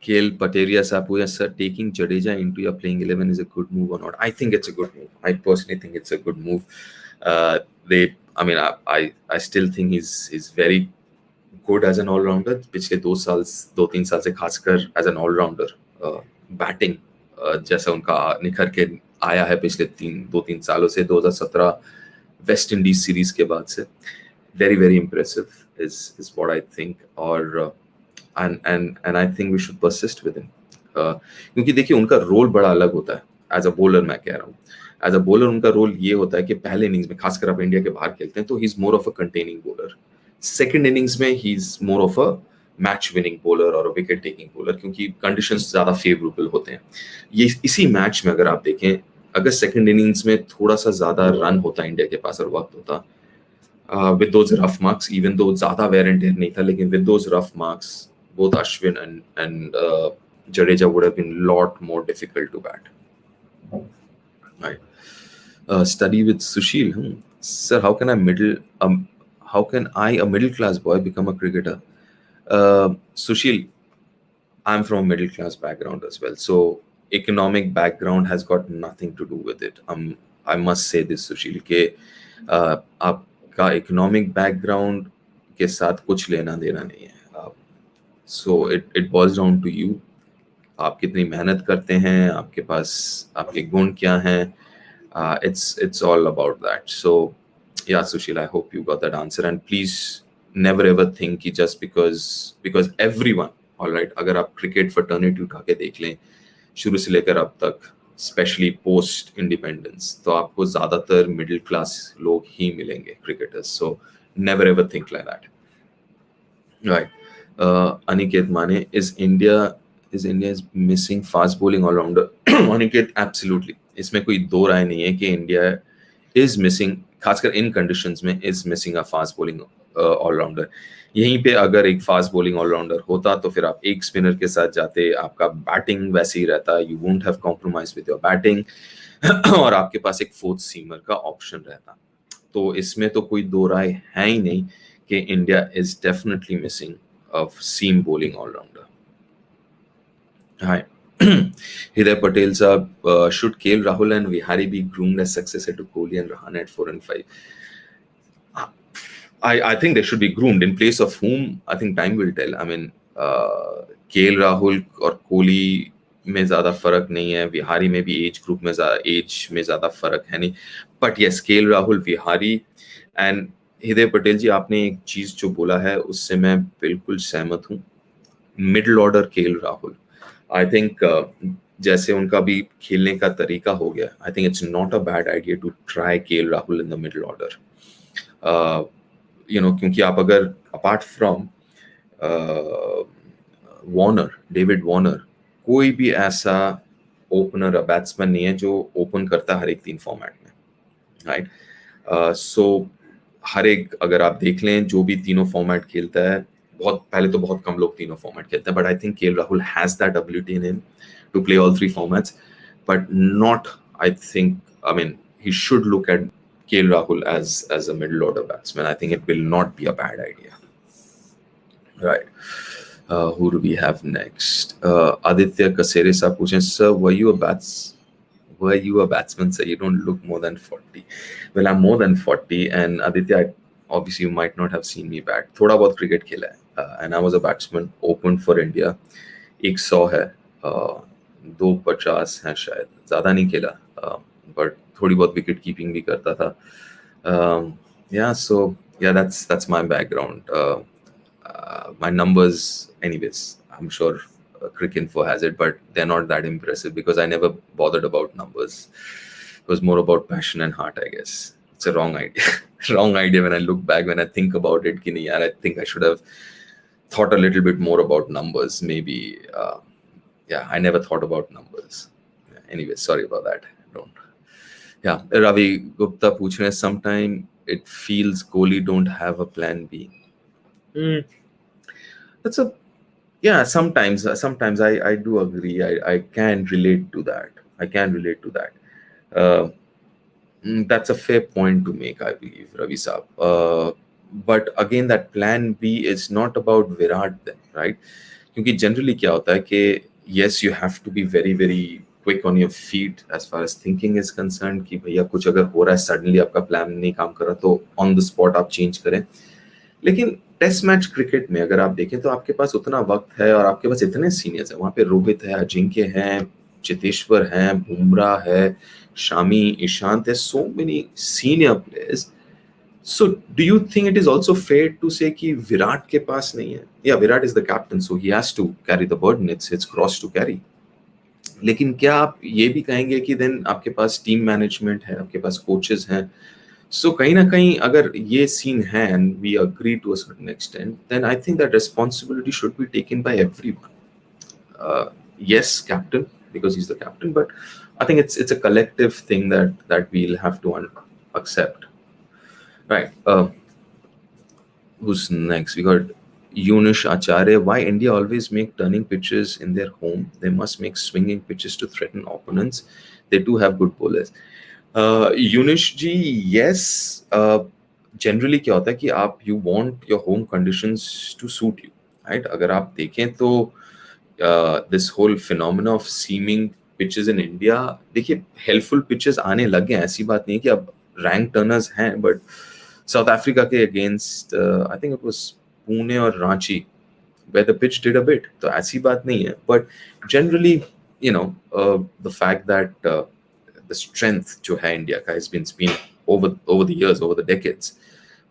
Kale Pateria Sapu, sir, taking Jadeja into your playing 11 is a good move or not? I think it's a good move. I personally think it's a good move. I still think he's very good as an all-rounder. पिछले 2-3 साल से खासकर as an all-rounder, batting जैसा उनका निखर के आया है पिछले 2-3 सालों से 2017 वेस्ट इंडीज सीरीज के बाद से, very very impressive is what I think. और and I think we should persist with him. क्योंकि देखिए उनका रोल बड़ा अलग होता है. एज अ बॉलर मैं कह रहा हूँ, एज अ बॉलर उनका रोल ये होता है कि पहले इनिंग्स में, खासकर आप इंडिया के बाहर खेलते हैं, तो he is more of a containing bowler. Second innings में he is more of a match winning bowler और विकेट टेकिंग बॉलर, क्योंकि कंडीशंस ज्यादा फेवरेबल होते हैं. ये इसी मैच में अगर आप देखें, अगर सेकंड इनिंग्स में थोड़ा सा ज्यादा रन होता इंडिया के पास और वक्त होता, with those rough marks, even though ज़्यादा wear and tear नहीं था, लेकिन with those rough marks, both Ashwin and Jadeja would have been a lot more difficult to bat. Right. Study with Sushil. Sir, how can I, a middle class boy, become a cricketer? Sushil, I'm from a middle class background as well, so economic background has got nothing to do with it. I must say this, Sushil, के आपका economic background के साथ कुछ लेना देना नहीं है. So it boils down to you. आप कितनी मेहनत करते हैं, आपके पास आपके गुण क्या हैं. It's all about that. So yeah, Sushil, I hope you got that answer. And please never ever think कि just because everyone, all right, अगर आप क्रिकेट फर्टर्निटी उठा के देख लें शुरू से लेकर अब तक, स्पेशली पोस्ट इंडिपेंडेंस, तो आपको ज्यादातर मिडिल क्लास लोग ही मिलेंगे cricketers. So never ever think like that. Right. Aniket Mane, is India is missing fast bowling all-rounder? Aniket, absolutely, इसमें कोई दो राय नहीं है कि इंडिया इज मिसिंग, खासकर इन कंडीशंस में, is missing a fast bowling all-rounder. यहीं पे अगर एक फास्ट बॉलिंग ऑलराउंडर होता तो फिर आप एक स्पिनर के साथ जाते, आपका बैटिंग वैसे ही रहता, you won't have compromise with your batting, और आपके पास एक फोर्थ सीमर का ऑप्शन रहता. तो इसमें तो कोई दो राय है ही नहीं कि India is definitely missing a seam bowling all-rounder. Hi. Hidayat Patel sir, should KL Rahul and Vihari be groomed as successor to Kohli and Rahane at 4 and 5? I think they should be groomed. In place of whom, I think time will tell. I mean, KL Rahul और कोहली में ज़्यादा फर्क नहीं है, विहारी में भी age group में ज़्यादा फर्क है नहीं. But yes, KL Rahul, Vihari and Hriday Patel जी, आपने एक चीज़ जो बोला है उससे मैं बिल्कुल सहमत हूँ. Middle order KL Rahul, I think जैसे उनका भी खेलने का तरीका हो गया, I think it's not a bad idea to try KL Rahul in the middle order. क्योंकि आप अगर apart from Warner, David Warner, कोई भी ऐसा ओपनर या बैट्समैन नहीं है जो ओपन करता है हर एक 3 फॉर्मेट में, राइट. सो हर एक, अगर आप देख लें, जो भी तीनों फॉर्मेट खेलता है, बहुत पहले तो बहुत कम लोग तीनों फॉर्मेट खेलते हैं, but I think KL Rahul has that ability in him to play all 3 formats, but not, I think, I mean, he should look at KL Rahul as a middle order batsman. I think it will not be a bad idea. Right. Who do we have next? Aditya Kasere sir पूछें, sir, were you a batsman, sir? You don't look more than 40. Well, I'm more than 40, and Aditya, obviously you might not have seen me bat. थोड़ा बहुत cricket खेला है, and I was a batsman, opened for India. 100 है, 250 है शायद, ज़्यादा नहीं खेला, but थोड़ी बहुत विकेट कीपिंग भी करता था. That's my background. My numbers, anyways, I'm sure Cricinfo has it, but they're not that impressive because I never bothered about numbers. It was more about passion and heart, I guess. It's a wrong idea. Wrong idea when I look back, when I think about it. I think I should have thought a little bit more about numbers. Maybe, I never thought about numbers. Anyway, sorry about that. Don't. Yeah, Ravi Gupta पूछ रहे हैं, sometime it feels Kohli don't have a plan B. Hmm, that's a yeah. Sometimes I do agree. I can relate to that. I can relate to that. Uh, that's a fair point to make, I believe, Ravi Saab. But again, that plan B is not about Virat then, right? क्योंकि generally क्या होता है कि yes, you have to be very very quick on your feet as far as thinking is concerned कि भैया कुछ अगर हो रहा है suddenly आपका plan नहीं काम कर रहा तो on the spot आप change करें. लेकिन टेस्ट मैच क्रिकेट में अगर आप देखें तो आपके पास उतना वक्त है और आपके पास इतने सीनियर्स हैं. वहां पे रोहित है, अजिंक्य हैं, चितेश्वर हैं, बुमराह है, शामी, ईशांत है, so many senior players. So do you think it is also fair to say कि विराट के पास नहीं है? Yeah, Virat is the captain, so he has to carry the burden. It's cross to carry. लेकिन क्या आप ये भी कहेंगे कि देन आपके पास टीम मैनेजमेंट है, आपके पास कोचेस हैं, सो कहीं ना कहीं अगर ये सीन है and we agree to a certain extent, then I think that responsibility should be taken by everyone. Yes, captain, because he's the captain, but I think it's a collective thing that we'll have to accept. Right. Who's next? We got Yunish Acharya. Why India always make turning pitches in their home? They must make swinging pitches to threaten opponents. They do have good bowlers. Yunish ji, yes. Generally क्या होता है कि आप you want your home conditions to suit you, right? अगर आप देखें तो this whole phenomena of seaming pitches in India, देखिए हेल्पफुल पिचेस आने लगे हैं, ऐसी बात नहीं है कि अब रैंक टर्नर्स हैं, बट साउथ अफ्रीका के against I think it was Pune और Ranchi where the pitch did a bit, तो ऐसी बात नहीं है, but generally you know the fact that the strength जो है इंडिया का has been over the years, over the decades,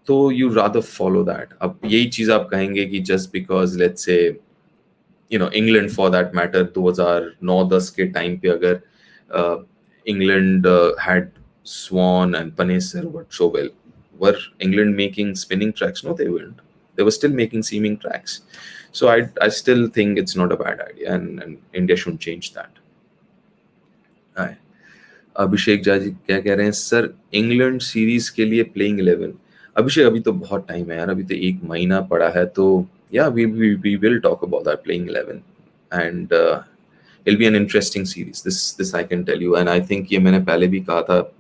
तो you rather follow that. अब यही चीज आप कहेंगे कि just because let's say England for that matter 2009-10 के टाइम पे अगर England had Swann and Panesar worked so well, were England making spinning tracks? No, they weren't. They were still making seaming tracks. So I still think it's not a bad idea, and India shouldn't change that. Aye. Abhishek Jha ji क्या कह रहे हैं, sir England series के लिए playing 11? अभिषेक अभी तो बहुत time है यार, अभी तो एक महीना पड़ा है, तो या we will talk about that playing 11, and it'll be an interesting series. This I can tell you, and I think ये मैंने पहले भी कहा था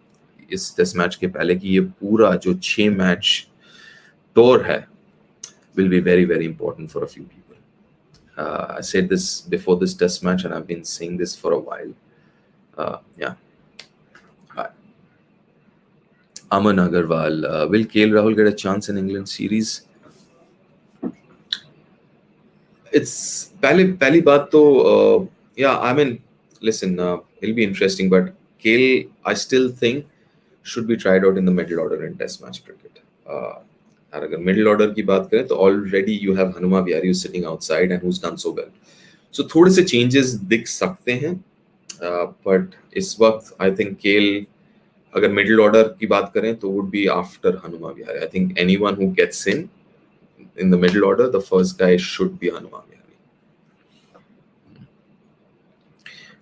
इस टेस्ट मैच के पहले कि ये पूरा जो 6 मैच टूर है will be very very important for a few people. I said this before this test match and I've been saying this for a while. Yeah. Aman Agarwal, will KL Rahul get a chance in England series? It's पहली बात तो yeah, I mean, listen, it'll be interesting, but KL I still think should be tried out in the middle order in test match cricket. और अगर middle order की बात करें तो already you have Hanuma Vihari sitting outside and who's done so well, so थोड़े से changes दिख सकते हैं, बट इस वक्त आई थिंक केल अगर मिडिल ऑर्डर की बात करें तो would be after Hanuma Vihari. I think anyone who gets in the middle order, the first guy should be Hanuma Vihari.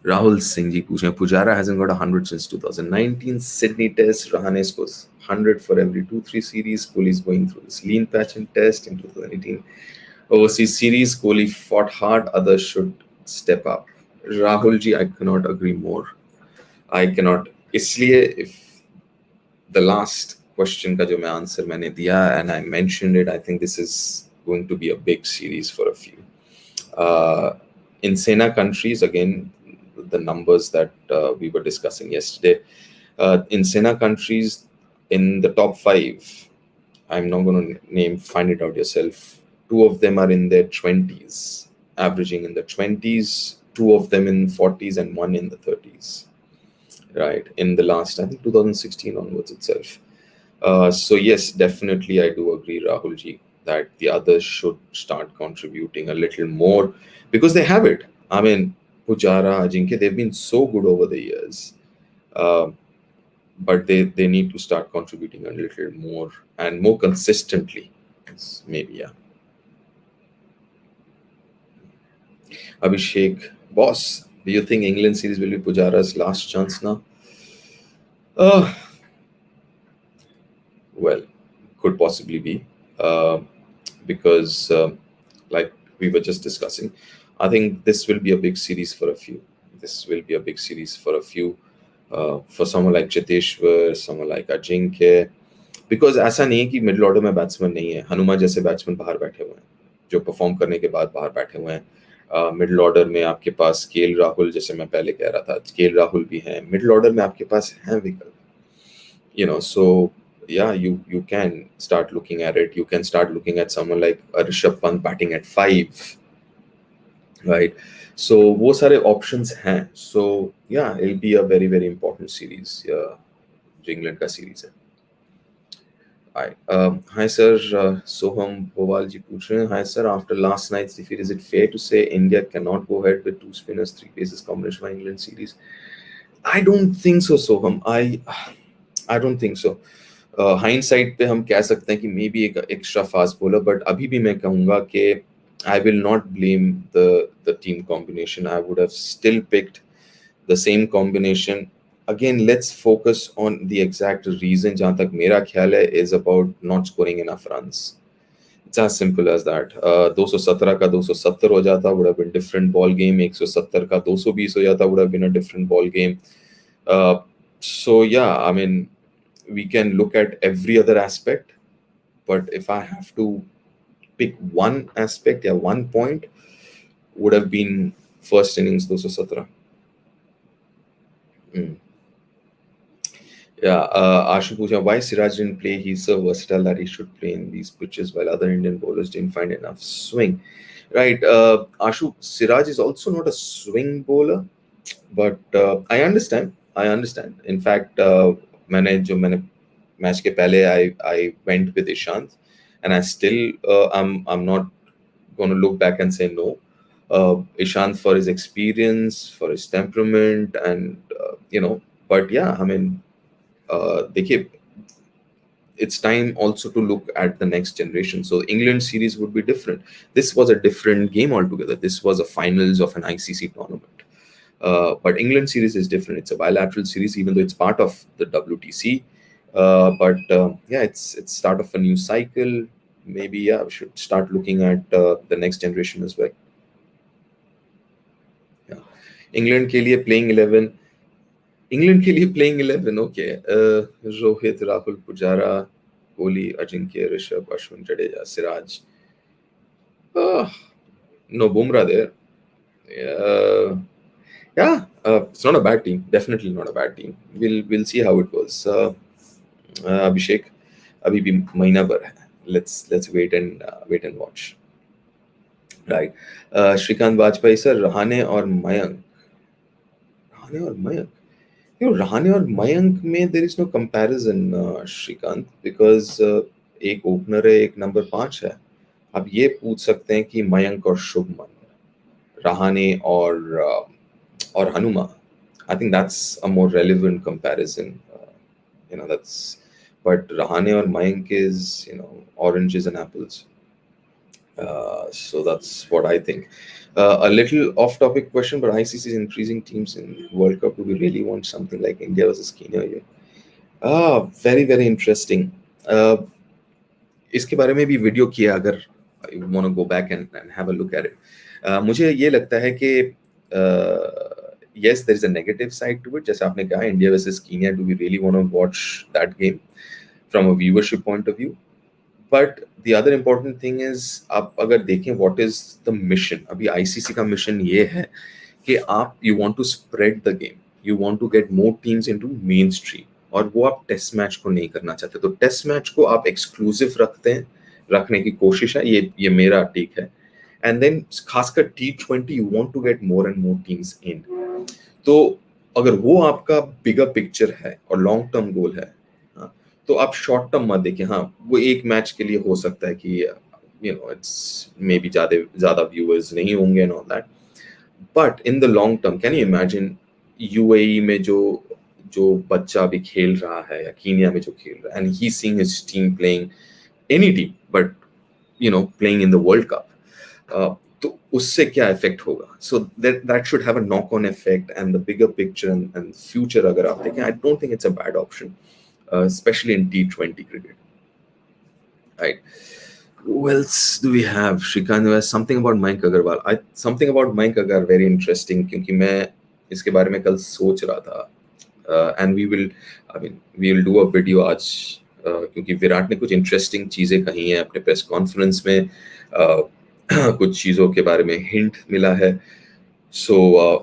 Rahul Singh ji पूछ रहे हैं, Pujara hasn't got 100 since 2019 Sydney Test. Rahane scores 100 for every 2-3 series. Kohli is going through this lean patch in Test in 2018. Overseas series, Kohli fought hard. Others should step up. Rahul ji, I cannot agree more. I cannot. इसलिए if the last question का जो मैं answer मैंने दिया and I mentioned it, I think this is going to be a big series for a few. In Sena countries, again, the numbers that we were discussing yesterday, in Sena countries, in the top 5, I'm not going to name, find it out yourself, 2 of them are in their 20s, averaging in the 20s, 2 of them in 40s and 1 in the 30s, right, in the last, I think, 2016 onwards itself. So yes, definitely I do agree, Rahul ji, that the others should start contributing a little more because they have it. I mean, Pujara, Ajinkya, they've been so good over the years, but they need to start contributing a little more and more consistently. Maybe, yeah. Abhishek, boss, do you think England series will be Pujara's last chance now? Uh, well, could possibly be uh, because, like we were just discussing, I think this will be a big series for a few. This will be a big series for a few. For someone like Cheteshwar, someone like Ajinkya, because ऐसा नहीं है कि middle order में batsman नहीं है. हनुमा जैसे batsman बाहर बैठे हुए हैं जो परफॉर्म करने के बाद बाहर बैठे हुए हैं. मिडिल ऑर्डर में आपके पास केएल राहुल, जैसे मैं पहले कह रहा था, केएल राहुल भी हैं. मिडिल ऑर्डर में आपके पास हैं विकल्प, सो yeah, you can start looking at it. You can start looking at someone like Rishabh Pant batting at 5, right? So वो सारे options हैं. So yeah, it'll be a very very important series, जो England का series है. Hi, hi sir. Soham Bowal ji पूछ रहे हैं. Hi sir, after last night's defeat, is it fair to say India cannot go ahead with two spinners, three paces combination by England series? I don't think so, Soham. I don't think so. Hindsight पे हम कह सकते हैं कि may be एक extra fast bowler, but अभी भी मैं कहूँगा कि I will not blame the team combination. I would have still picked the same combination. Again, let's focus on the exact reason. जहाँ तक मेरा ख्याल है is about not scoring enough runs. It's as simple as that. 217 का 270 हो जाता would have been different ball game. 170 का 220 हो जाता would have been a different ball game. So yeah, I mean, we can look at every other aspect, but if I have to pick one aspect, yeah, one point, would have been first innings 217. Yeah, Ashu Puja, why Siraj didn't play? He's so versatile that he should play in these pitches while other Indian bowlers didn't find enough swing. Right, Ashu, Siraj is also not a swing bowler, but I understand. I understand. In fact, मैंने match के पहले I went with Ishant, and I still I'm not going to look back and say no. Ishant for his experience, for his temperament, and but yeah, I mean, देखिए, it's time also to look at the next generation. So England series would be different. This was a different game altogether. This was a finals of an ICC tournament. But England series is different. It's a bilateral series, even though it's part of the WTC. But yeah, it's start of a new cycle. Maybe yeah, we should start looking at the next generation as well. Yeah, England के लिए playing 11. England के लिए playing 11, okay. Rohit, Rahul, Pujara, Kohli, Ajinkya, Rishabh, Ashwin, Jadeja, Siraj. No Bumrah there. Yeah, it's not a bad team. Definitely not a bad team. We'll see how it goes. Abhishek, अभी भी महीना भर है. Let's wait and watch. Right. Srikant Vajpayee sir, Rahane और मयंक. रहाणे और मयंक में there is no comparison, Srikant, because एक opener है, एक नंबर 5 है. आप ये पूछ सकते हैं कि मयंक और शुभमन, रहाणे और Hanuma. I think that's a more relevant comparison. that's but Rahane or Mayank is oranges and apples. So that's what I think. A little off-topic question, but ICC is increasing teams in World Cup. Do we really want something like India versus Kenya here? Very very interesting. इसके बारे में भी video किया, अगर you want to go back and have a look at it. मुझे ये लगता है कि yes, there is a negative side to it. जैसे आपने कहा, India versus Kenya, do we really want to watch that game from a viewership point of view? But the other important thing is, आप अगर देखें what is the mission, अभी ICC का mission ये है कि आप you want to spread the game, you want to get more teams into mainstream, और वो आप टेस्ट मैच को नहीं करना चाहते. तो टेस्ट मैच को आप एक्सक्लूसिव रखने की कोशिश है, ये मेरा टेक है. एंड देन खासकर T20 you want to get more and more teams in. तो अगर वो आपका बिगर पिक्चर है और लॉन्ग टर्म गोल है, तो आप शॉर्ट टर्म मत देखिए. हाँ, वो एक मैच के लिए हो सकता है कि इट्स मे बी ज्यादा व्यूअर्स नहीं होंगे and all that, but in the long term, can you imagine UAE में जो बच्चा भी खेल रहा है, या कीनिया में जो खेल रहा है, and he seeing his team playing any team, but playing in the world cup. तो उससे क्या इफेक्ट होगा? So that should have a knock on effect and the bigger picture and future अगर आप देखें, आई don't think it's a bad option, especially in T20 cricket. Right. Who else do we have? Shrikant, there was something about Mayank Agarwal. Something about Mayank Agar very interesting क्योंकि मैं इसके बारे में कल सोच रहा था. And we will do a video आज क्योंकि विराट ने कुछ इंटरेस्टिंग चीजें कही हैं अपने प्रेस कॉन्फ्रेंस में. कुछ चीजों के बारे में हिंट मिला है. So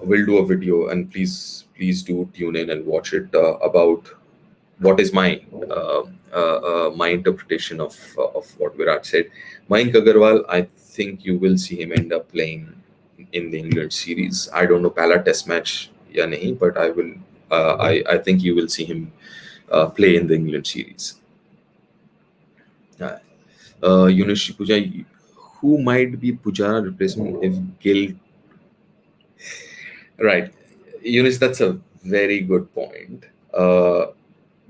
we'll do a video and please do tune in and watch it about what is my interpretation of what Virat said. Mayank Agarwal, I think you will see him end up playing in the England series. I don't know Pala Test match ya nahi, but I think you will see him play in the England series. Yunesh Pujara, who might be Pujara replacement if Gill? Right, Yunesh, that's a very good point.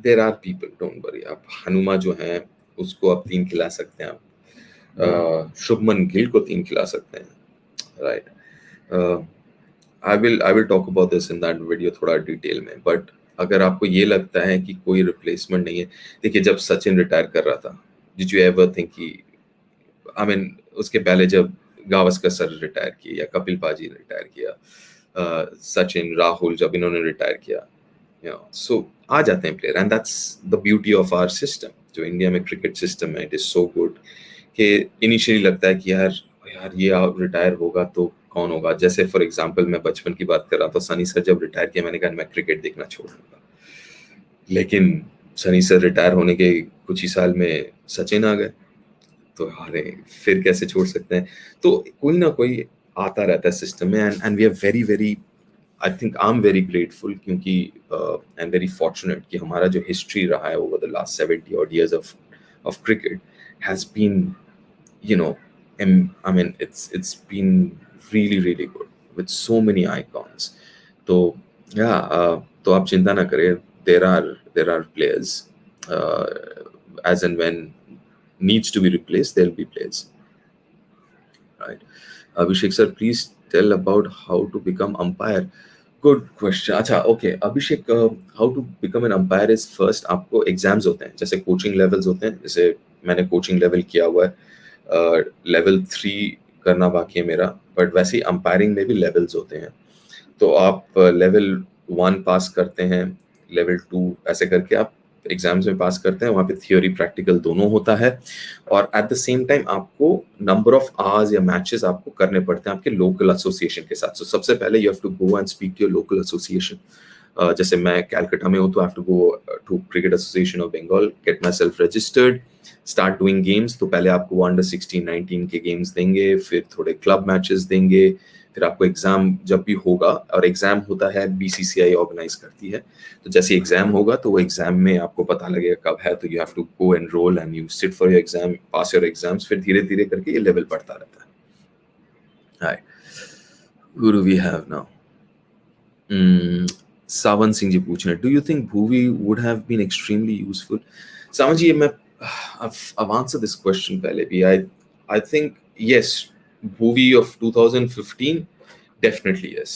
There are people, don't worry. आप हनुमा जो हैं उसको आप 3 खिला सकते हैं, आप शुभमन गिल को 3 खिला सकते हैं, right. I will talk about this in that video थोड़ा डिटेल में. बट अगर आपको ये लगता है कि कोई रिप्लेसमेंट नहीं है, देखिए जब सचिन रिटायर कर रहा था, डिड यू एवर थिंक कि उसके पहले जब गावस्कर सर रिटायर किए या कपिल पाजी रिटायर किया, सचिन, राहुल जब इन्होंने रिटायर किया, so आ जाते हैं player. And that's the beauty of our system. जो इंडिया में क्रिकेट सिस्टम है, इट इज सो गुड कि इनिशियली लगता है कि यार ये रिटायर होगा तो कौन होगा. जैसे फॉर एग्जांपल मैं बचपन की बात कर रहा था, सनी सर जब रिटायर किया मैंने कहा मैं क्रिकेट देखना छोड़ दूंगा. लेकिन सनी सर रिटायर होने के कुछ ही साल में सचिन आ गए, तो अरे फिर कैसे छोड़ सकते हैं. तो कोई ना कोई आता रहता है सिस्टम में. And we are very very, I think I'm very grateful क्योंकि I'm very fortunate कि हमारा जो history रहा है over the last 70 odd years of cricket has been, it's been really really good with so many icons. तो तो आप चिंता ना करें, there are players as and when needs to be replaced, there'll be players, right. Abhishek sir, please tell about how to become umpire. Good question. अच्छा, okay Abhishek, how to become an umpire is first आपको exams होते हैं, जैसे coaching levels होते हैं. जैसे मैंने coaching level किया हुआ है, लेवल 3 करना बाकी है मेरा, बट वैसे ही अंपायरिंग में भी लेवल्स होते हैं. तो आप लेवल 1 पास करते हैं, लेवल 2 ऐसे करके आप एग्जाम्स में पास करते हैं. वहाँ पे थियोरी प्रैक्टिकल दोनों होता है. और एट द सेम टाइम आपको नंबर ऑफ आवर्स या मैचेस आपको करने पड़ते हैं आपके लोकल एसोसिएशन के साथ. सो सबसे पहले you have to go and speak to your local association. जैसे मैं कैलकाटा में हूँ तो I have to go to cricket association of Bengal, get myself registered, start doing games. तो पहले आपको अंडर 16-19 के गेम्स देंगे, फिर थोड़े क्लब मैचेस देंगे, फिर आपको एग्जाम जब भी होगा, और एग्जाम होता है बीसीसीआई ऑर्गेनाइज करती है. तो जैसे एग्जाम होगा तो वो एग्जाम में आपको पता लगेगा कब है, तो you have to go enrol and you sit for your exam, pass your exams. फिर धीरे धीरे करके ये लेवल बढ़ता रहता है. हाय, who do we have now? सावन सिंह जी पूछ रहे हैं, do you think Bhuvi would have been extremely useful? Sawan ji, मैं I've answered this question पहले भी. I think yes, Bhuvi of 2015 definitely yes,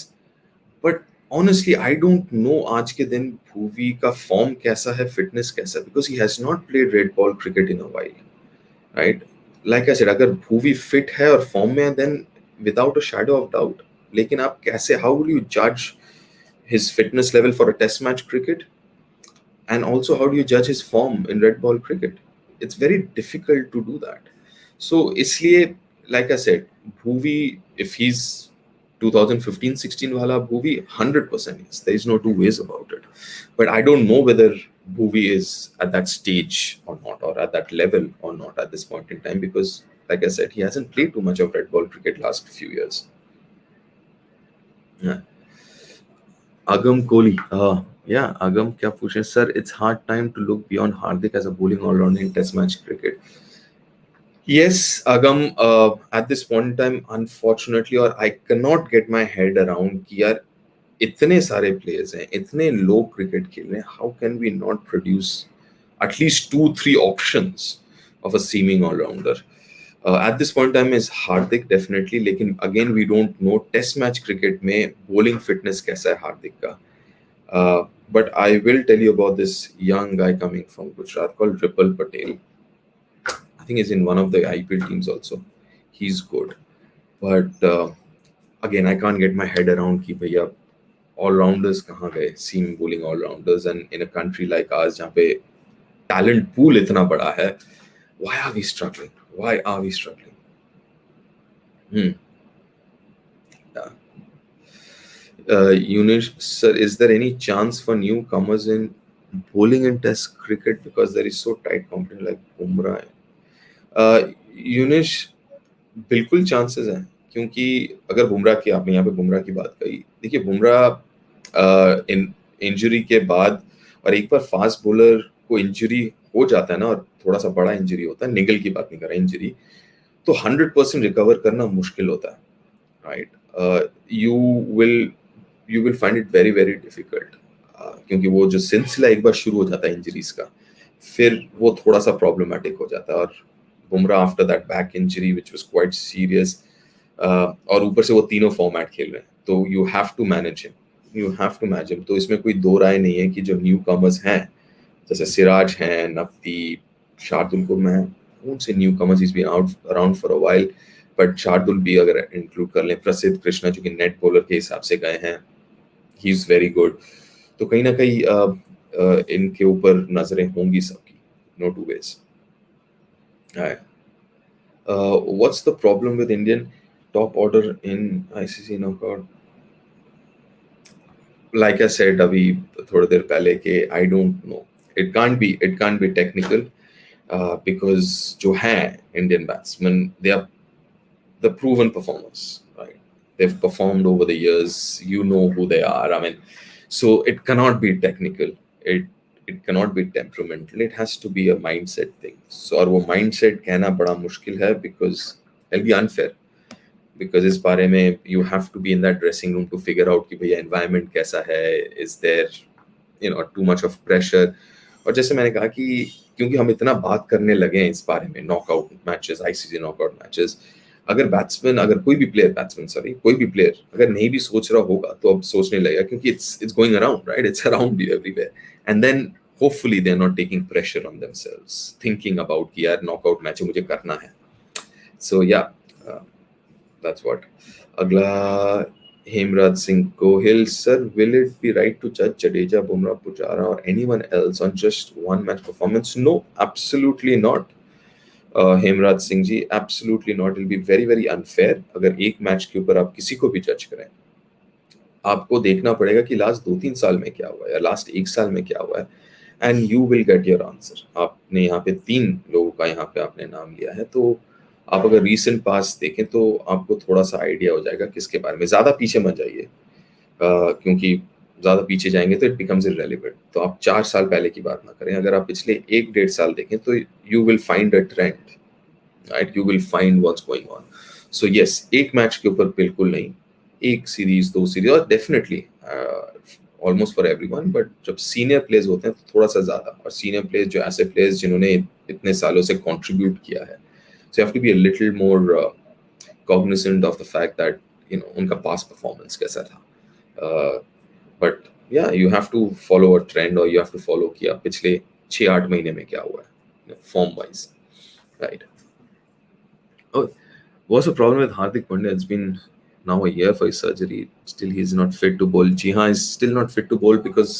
but honestly I don't know आज के दिन Bhuvi का फॉर्म कैसा है, फिटनेस कैसा है, because he has not played red ball cricket in a while, right? Like I said, अगर Bhuvi fit है और फॉर्म में है, then without a shadow of doubt. लेकिन आप कैसे, how will you judge his fitness level for a test match cricket? And also, how do you judge his form in red ball cricket? It's very difficult to do that. So, isliye, like I said, Bhuvi, if he's 2015-16 wala Bhuvi, 100% yes. There is no two ways about it. But I don't know whether Bhuvi is at that stage or not, or at that level or not at this point in time, because, like I said, he hasn't played too much of red ball cricket last few years. Yeah. Agam Kohli. Yeah, Agam क्या पूछे? Sir, it's hard time to look beyond Hardik as a bowling all-rounder in Test match cricket. Yes, Agam, at this point in time, unfortunately, or I cannot get my head around कि यार इतने सारे players हैं, इतने low cricket खेल रहे हैं, how can we not produce at least 2-3 options of a seeming all-rounder? At this point time is Hardik definitely, लेकिन again we don't know test match cricket में बॉलिंग फिटनेस कैसा है हार्दिक का. But I will tell you about this young guy coming from Gujarat called Ripple Patel. I think he's in one of the IPL teams also. He's good. But again, I can't get my head around कि भैया all-rounders कहाँ गए, seam bowling all-rounders, and in a country like ours जहाँ पे talent pool इतना बड़ा है, why are we struggling? Why are we struggling? Hmm. Yeah. Yunish, sir, is there any chance for newcomers in bowling and test cricket because there is so tight competition like Bumrah? यूनिश, बिल्कुल chances हैं, क्योंकि अगर बुमराह की, आपने यहाँ पे बुमराह की बात कही, देखिए बुमराह इन इंजरी के बाद, और एक बार फास्ट बॉलर को इंजरी हो जाता है ना, और थोड़ा सा बड़ा इंजरी होता है, निगल की बात नहीं कर रहा, इंजरी, तो 100% रिकवर करना मुश्किल होता है, right. You will you will find it very very difficult, क्योंकि वो जो सिलसिला एक बार शुरू हो जाता है इंजरीज का, फिर वो थोड़ा सा प्रॉब्लमेटिक हो जाता है. और Bumrah after that back injury which was quite serious, और ऊपर से वो तीनों फॉर्मेट खेल रहे हैं, तो you have to manage him. तो इसमें कोई दो राय नहीं है कि जो न्यू कमर्स हैं, जैसे सिराज हैं, नवदीप, शार्दुल को मैं उनसे newcomers, is been out around for a while, but Shardul भी अगर इंक्लूड कर लें, प्रसिद्ध कृष्णा जो कि नेट बॉलर के हिसाब से गए हैं, ही इज वेरी गुड. तो कहीं ना कहीं इनके ऊपर नजरें होंगी सबकी, no two ways. What's the problem with Indian top order in ICC knockout? Like I said अभी थोड़ी देर पहले कि I don't know. It can't be technical, because जो हैं Indian batsmen, they are the proven performers, right? They've performed over the years. You know who they are. I mean, so it cannot be technical. It cannot be temperamental. It has to be a mindset thing. So और वो mindset कहना बड़ा मुश्किल है, because it'll be unfair. Because इस बारे में you have to be in that dressing room to figure out कि भैया environment कैसा है, is there too much of pressure. और जैसे मैंने कहा कि क्योंकि हम इतना बात करने लगे हैं इस बारे में, knockout matches, ICC knockout matches, अगर कोई भी प्लेयर अगर नहीं भी सोच रहा होगा तो अब सोचने लगेगा, क्योंकि it's going around, right? It's around you everywhere, and then hopefully they are not taking pressure on themselves, thinking about कि यार नॉकआउट मैच मुझे करना है. So yeah, that's what. अगला Hemraj Singh Gohil, sir, will it be right to judge Jadeja, Bumrah, Pujara, or anyone else on just one match performance? No, absolutely not. Hemraj Singh ji, absolutely not. It will be very very unfair अगर एक match के ऊपर आप किसी को भी जज करें. आपको देखना पड़ेगा कि लास्ट 2-3 साल में क्या हुआ है, या लास्ट 1 साल में क्या हुआ है, and you will get your answer. आपने यहाँ पे 3 लोगों का यहाँ पे आपने नाम लिया है, तो आप अगर रीसेंट पास देखें तो आपको थोड़ा सा आइडिया हो जाएगा किसके बारे में. ज़्यादा पीछे मत जाइए, क्योंकि ज़्यादा पीछे जाएंगे तो इट बिकम्स इररेलेवेंट. तो आप 4 साल पहले की बात ना करें, अगर आप पिछले 1-1.5 साल देखें तो you will find a trend, right? You will find what's going on. So yes, एक मैच के ऊपर बिल्कुल नहीं, एक सीरीज, 2 सीरीज, और definitely almost for everyone. But जब सीनियर प्लेयर्स होते हैं तो थोड़ा सा ज़्यादा, और सीनियर प्लेयर्स जो ऐसे प्लेयर्स जिन्होंने इतने सालों से कंट्रीब्यूट किया है, so you have to be a little more cognizant of the fact that उनका past performance कैसा था. But yeah, you have to follow a trend, or you have to follow कि आप पिछले 6-8 महीने में क्या हुआ है, form wise, right? Oh, what's the problem with Hardik Pandya? It's been now a year for his surgery. Still he's not fit to bowl. जी हाँ, he's still not fit to bowl because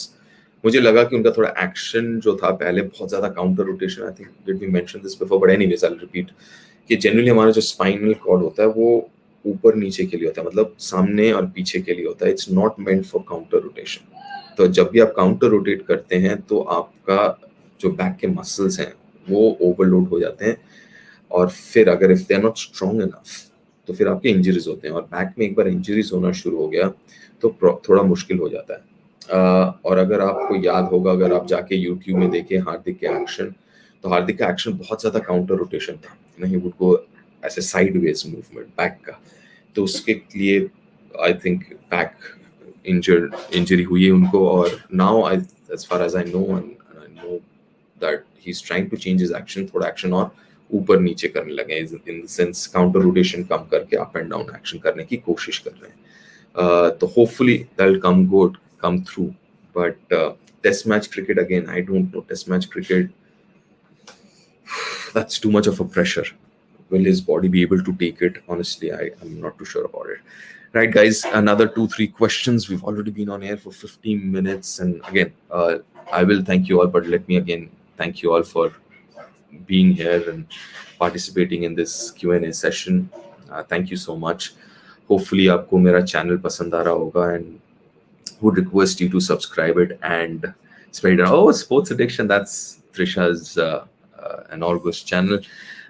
मुझे लगा कि उनका थोड़ा action जो था पहले बहुत ज़्यादा counter rotation. I think did we mention this before, but anyways I will repeat कि जनरली हमारा जो स्पाइनल कॉर्ड होता है वो ऊपर नीचे के लिए होता है, मतलब सामने और पीछे के लिए होता है. It's not meant for counter rotation. तो जब भी आप काउंटर रोटेट करते हैं तो आपका जो बैक के मसल्स हैं वो ओवरलोड हो जाते हैं, और फिर अगर if they are not strong enough तो फिर आपके इंजरीज होते हैं. और बैक में एक बार इंजरीज होना शुरू हो गया तो थोड़ा मुश्किल हो जाता है. और अगर आपको याद होगा, अगर आप जाके यूट्यूब में देखें हार्दिक के एक्शन, तो हार्दिक का एक्शन बहुत ज़्यादा काउंटर रोटेशन था. ही वुड गो ऐसे साइडवेज मूवमेंट बैक का. तो उसके लिए आई थिंक बैक इंजरी हुई है उनको. और now as far as I know that he is trying to change his action, थोड़ा एक्शन और ऊपर नीचे करने लगे, in the sense counter rotation कम करके अप एंड डाउन एक्शन करने की कोशिश कर रहे हैं. तो hopefully that will come through. But test match cricket, again, I don't know. Test match cricket, that's too much of a pressure. Will his body be able to take it? Honestly, I'm not too sure about it. Right, guys, another 2-3 questions. We've already been on air for 15 minutes. And again, I will thank you all, but let me again thank you all for being here and participating in this Q&A session. Thank you so much. Hopefully, आपको मेरा channel पसंद आ रहा होगा, and would request you to subscribe it and spread it. Oh, Sports Addiction, that's Trisha's an August channel.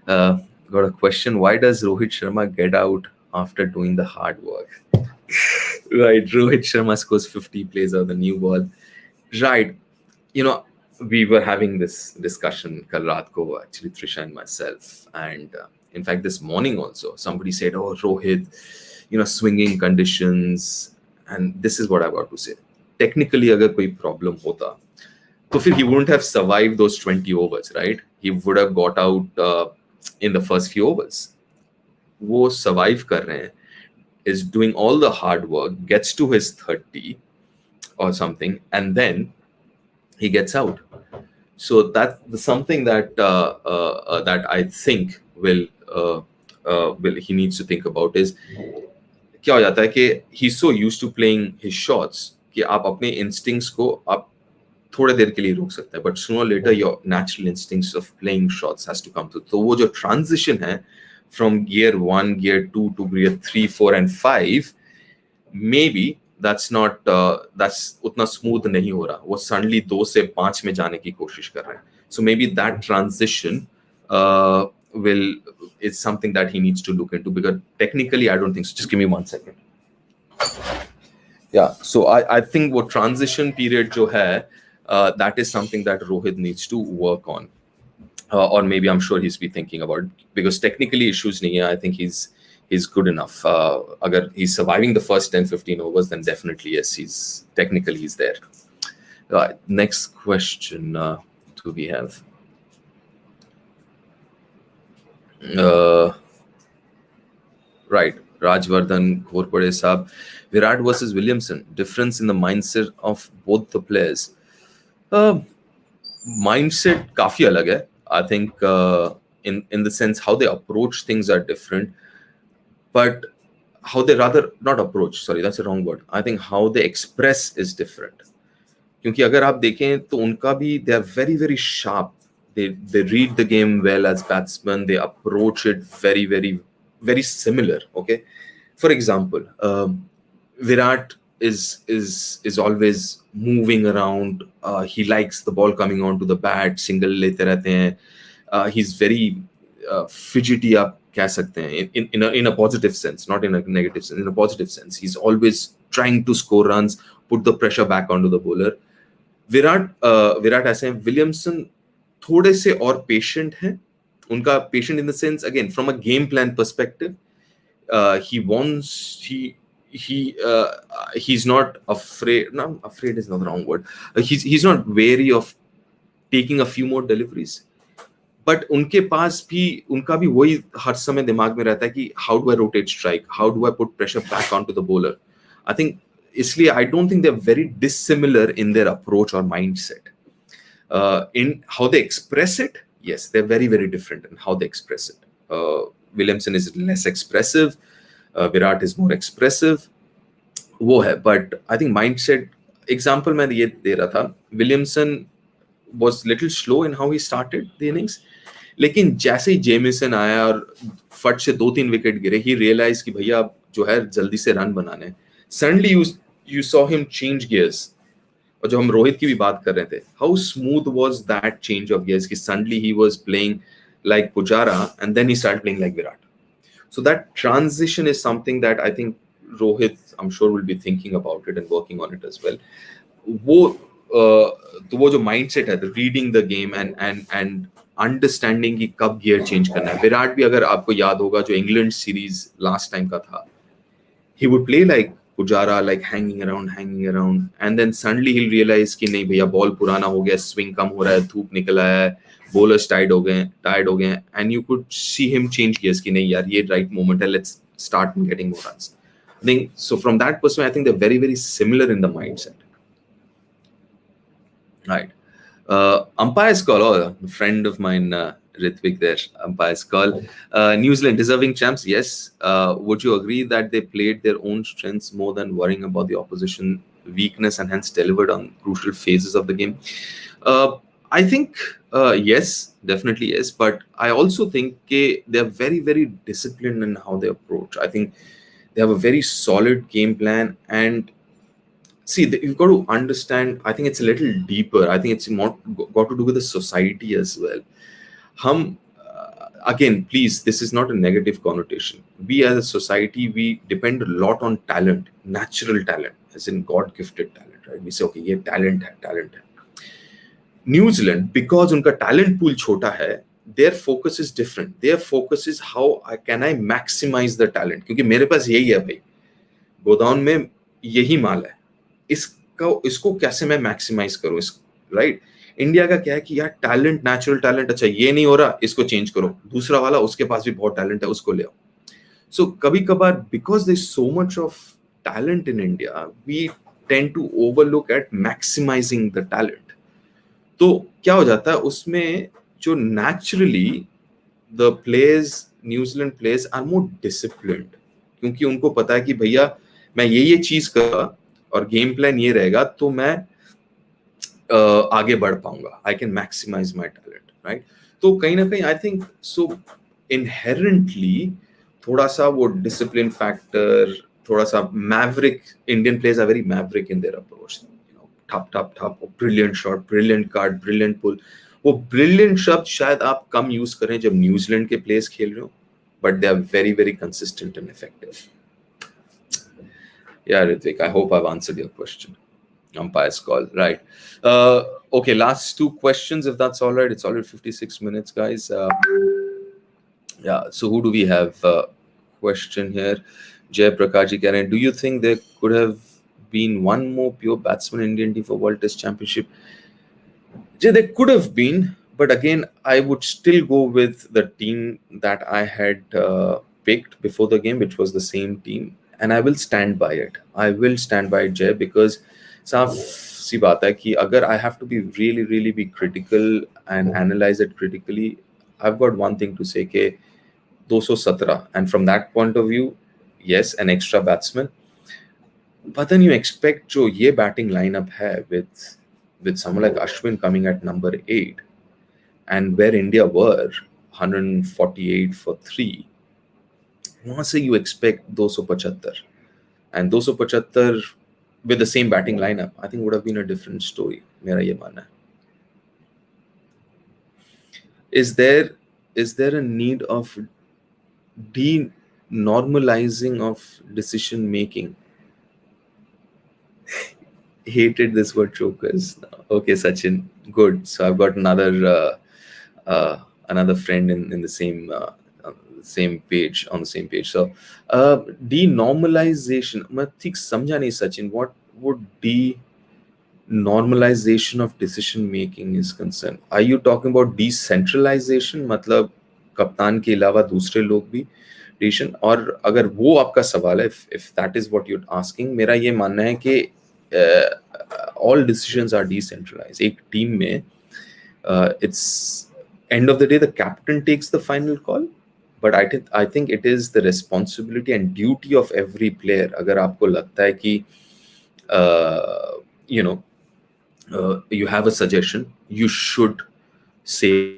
Got a question. Why does Rohit Sharma get out after doing the hard work? Right, Rohit Sharma scores 50, plays out the new ball. Right, you know, we were having this discussion kal raat ko, actually, Trisha and myself, and in fact this morning also somebody said, oh, Rohit, swinging conditions. And this is what I've got to say. Technically, agar koi problem hota, to fir he wouldn't have survived those 20 overs, right? He would have got out in the first few overs. Wo survive kar rahe hain, is doing all the hard work, gets to his 30 or something, and then he gets out. So that's something that that I think will he needs to think about is, क्या हो जाता है कि he is so used to playing his shots कि आप अपने instincts को आप थोड़े देर के लिए रोक सकते हैं, but sooner later your natural instincts of playing shots has to come through. तो वो जो ट्रांजिशन है from gear 1, gear 2 to gear 3, 4 and 5, maybe that's उतना स्मूथ नहीं हो रहा. वो सडनली 2 से 5 में जाने की कोशिश कर रहे हैं. So maybe that transition is something that he needs to look into, because technically I don't think so. Just give me 1 second. Yeah, so I think what transition period jo hai, that is something that Rohit needs to work on, or maybe I'm sure he's be thinking about it, because technically issues nahi hai. I think he's good enough. Agar he's surviving the first 10-15 overs, then definitely yes, he's there. Next question do we have? Right, Rajvardhan Khorpade Saab, Virat versus Williamson, difference in the mindset of both the players. Mindset काफी अलग है. I think in the sense how they approach things are different, but how they rather not approach, sorry, that's the wrong word. I think how they express is different. क्योंकि अगर आप देखें तो उनका भी they are very very sharp. They read the game well as batsmen. They approach it very very very similar. Okay, for example, Virat is always moving around. He likes the ball coming onto the bat, single lete rehte hain. He's very fidgety, आप कह सकते हैं, in a positive sense, not in a negative sense. In a positive sense, he's always trying to score runs, put the pressure back onto the bowler. Virat ऐसे हैं. Williamson थोड़े से और patient हैं. उनका patient in the sense, again from a game plan perspective, he's not afraid. No, afraid is not the wrong word. He's not wary of taking a few more deliveries. But उनके पास भी उनका भी वही हर समय दिमाग में रहता है कि how do I rotate strike, how do I put pressure back onto the bowler. I think इसलिए I don't think they're very dissimilar in their approach or mindset. In how they express it, yes, they're very very different in how they express it. Williamson is less expressive, Virat is more expressive. वो है, but I think mindset example मैं ये दे रहा था. Williamson was little slow in how he started the innings, लेकिन जैसे ही Jameson आया और फट से 2-3 विकेट गिरे, he realized कि भैया अब जो है जल्दी से रन बनाने. Suddenly you saw him change gears. और जो हम रोहित की भी बात कर रहे थे, how smooth was that change of gears, कि suddenly he was playing like Pujara and then he started playing like Virat. So that transition is something that I think Rohit, I'm sure, will be thinking about it and working on it as well. तो वो जो mindset है, reading the game and understanding कि कब gear change करना है. विराट भी, अगर आपको याद होगा जो इंग्लैंड सीरीज लास्ट टाइम का था, he would play like Pujara, like hanging around, and then suddenly he'll realize कि नहीं भैया बॉल पुराना हो गया, स्विंग कम हो रहा है, धूप निकल आया है, bowlers tired हो गए, and you could see him change gears कि नहीं यार ये right moment है, let's start getting more runs. I think so. From that perspective, I think they're very very similar in the mindset. Right. Umpire's call. Oh, a friend of mine, Ritvik there. Umpire's call. New Zealand deserving champs. Yes. Would you agree that they played their own strengths more than worrying about the opposition weakness and hence delivered on crucial phases of the game? Uh, I think yes, definitely yes. But I also think they're very very disciplined in how they approach. I think they have a very solid game plan, and see, you've got to understand. I think it's a little deeper. I think it's more got to do with the society as well. Hum, again, please, this is not a negative connotation. We as a society, we depend a lot on talent, natural talent, as in God gifted talent, right? We say, okay, ये talent है, talent है. New Zealand, because उनका talent pool छोटा है, their focus is different. Their focus is can I maximize the talent? क्योंकि मेरे पास यही है भाई, गोदाम में यही माल है, इसको कैसे मैं मैक्सिमाइज करूं, इस राइट. इंडिया का क्या है कि यार टैलेंट, नेचुरल टैलेंट, अच्छा ये नहीं हो रहा, इसको चेंज करो, दूसरा वाला उसके पास भी बहुत टैलेंट है, उसको ले आओ. सो कभी कभार because there is so much of talent in India, we tend to overlook at maximising the talent. तो क्या हो जाता है उसमें, जो naturally the players, New Zealand players are more disciplined, क्योंकि उनको पता है कि भैया मैं ये चीज करूंगा और गेम प्लान ये रहेगा तो मैं आगे बढ़ पाऊंगा, I can maximise my talent, right. तो कहीं ना कहीं आई थिंक सो इनहेरेंटली थोड़ा सा वो डिसिप्लिन फैक्टर, थोड़ा सा maverick, Indian players are very maverick in their approach. ठप ठप ठप, brilliant shot, brilliant card, brilliant pull. वो ब्रिलियंट शब्द शायद आप कम यूज करें जब न्यूजीलैंड के प्लेयर्स खेल रहे हो, but they are very very consistent and effective. Yeah, Ritvik, I hope I've answered your question. Umpire's call, right. Okay, last two questions, if that's all right. It's already 56 minutes, guys. Yeah, so who do we have? Question here. Jay Prakashi Karen, do you think there could have been one more pure batsman in Indian team for World Test Championship? Yeah, there could have been, but again, I would still go with the team that I had picked before the game, which was the same team, and I will stand by it. I will stand by it, Jay, because साफ सी बात है कि अगर I have to be really, really be critical and analyze it critically, I've got one thing to say कि 217, and from that point of view, yes, an extra batsman. But then you expect जो ये batting lineup है with someone like Ashwin coming at number 8, and where India were 148 for 3, वहां से you expect 275, and 275 with the same batting lineup, I think would have been a different story. मेरा ये मानना है. Is there a need of denormalizing of decision making? Hated this word chokers. Okay, Sachin, good. So I've got another friend in the same page, on the same page. So denormalization, मैं ठीक समझा नहीं Sachin, what would denormalization of decision making is concerned? Are you talking about decentralization, मतलब कप्तान के अलावा दूसरे लोग भी डिसीजन? और अगर वो आपका सवाल है, if that is what you're asking, मेरा ये मानना है कि all decisions are decentralized. एक टीम में it's end of the day the captain takes the final call, but I think it is the responsibility and duty of every player. अगर आपको लगता है कि you know you have a suggestion, you should say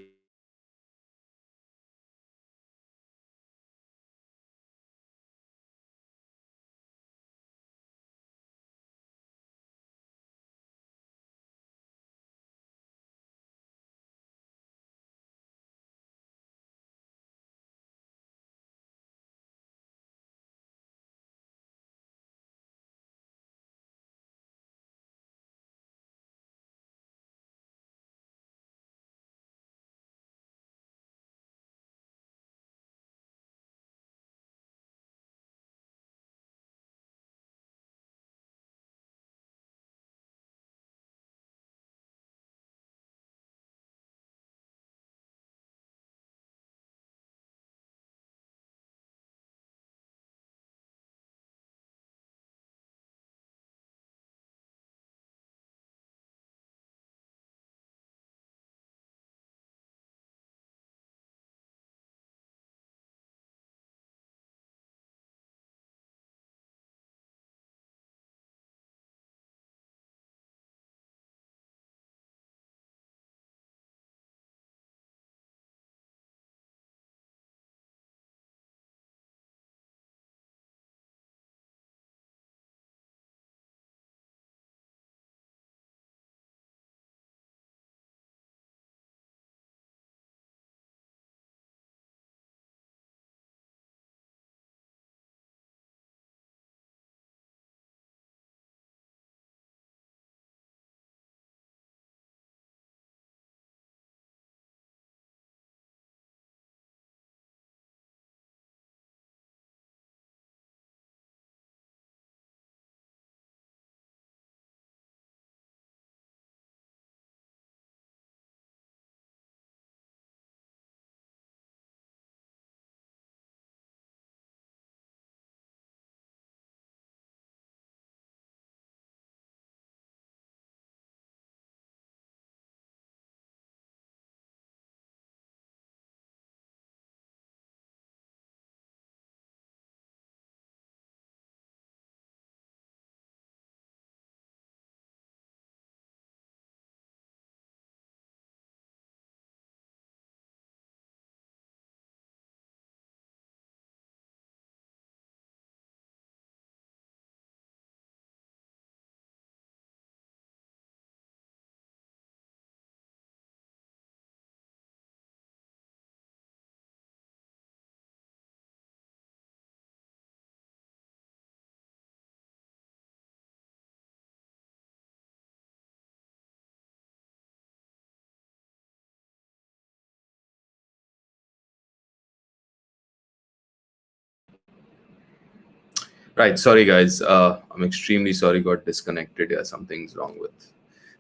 Right. Sorry, guys. I'm extremely sorry. Got disconnected. Yeah, something's wrong with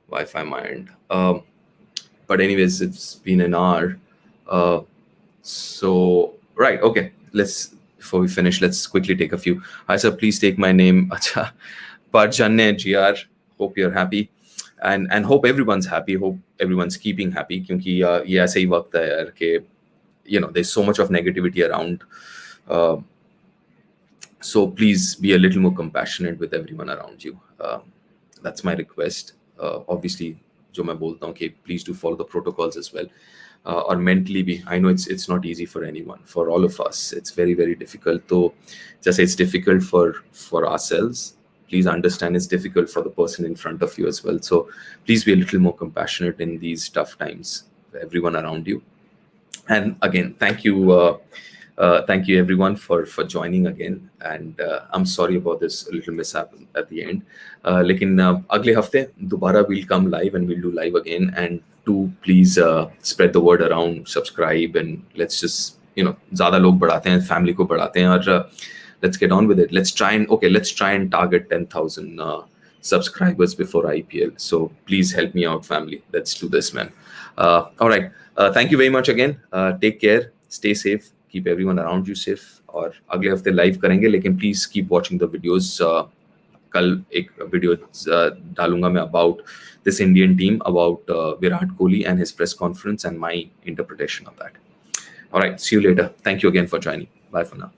Wi-Fi my end. But anyways, it's been an hour. Uh, so right. Okay. Let's before we finish, let's quickly take a few. Hi, sir. Please take my name. Acha. Parjanne GR. Hope you're happy. And hope everyone's happy. Hope everyone's keeping happy. क्योंकि ये ऐसे ही वक्त है यार कि there's so much of negativity around. Uh, so please be a little more compassionate with everyone around you. That's my request. Obviously, जो मैं बोलता हूँ कि please do follow the protocols as well. Or mentally be, I know it's not easy for anyone, for all of us. It's very, very difficult. So just it's difficult for ourselves. Please understand it's difficult for the person in front of you as well. So please be a little more compassionate in these tough times, everyone around you. And again, thank you everyone for joining again. And I'm sorry about this little mishap at the end. लेकिन अगले हफ्ते दोबारा we'll come live and we'll do live again. And do please spread the word around, subscribe, and let's just ज़्यादा लोग बढ़ाते हैं, family को बढ़ाते हैं, और let's get on with it. Let's try and target 10,000 subscribers before IPL. So please help me out, family. Let's do this, man. All right. Thank you very much again. Take care. Stay safe. Keep everyone around you safe. और अगले हफ्ते live करेंगे, लेकिन please keep watching the videos. कल एक video डालूंगा मैं about this Indian team, about Virat Kohli and his press conference and my interpretation of that. All right. See you later. Thank you again for joining. Bye for now.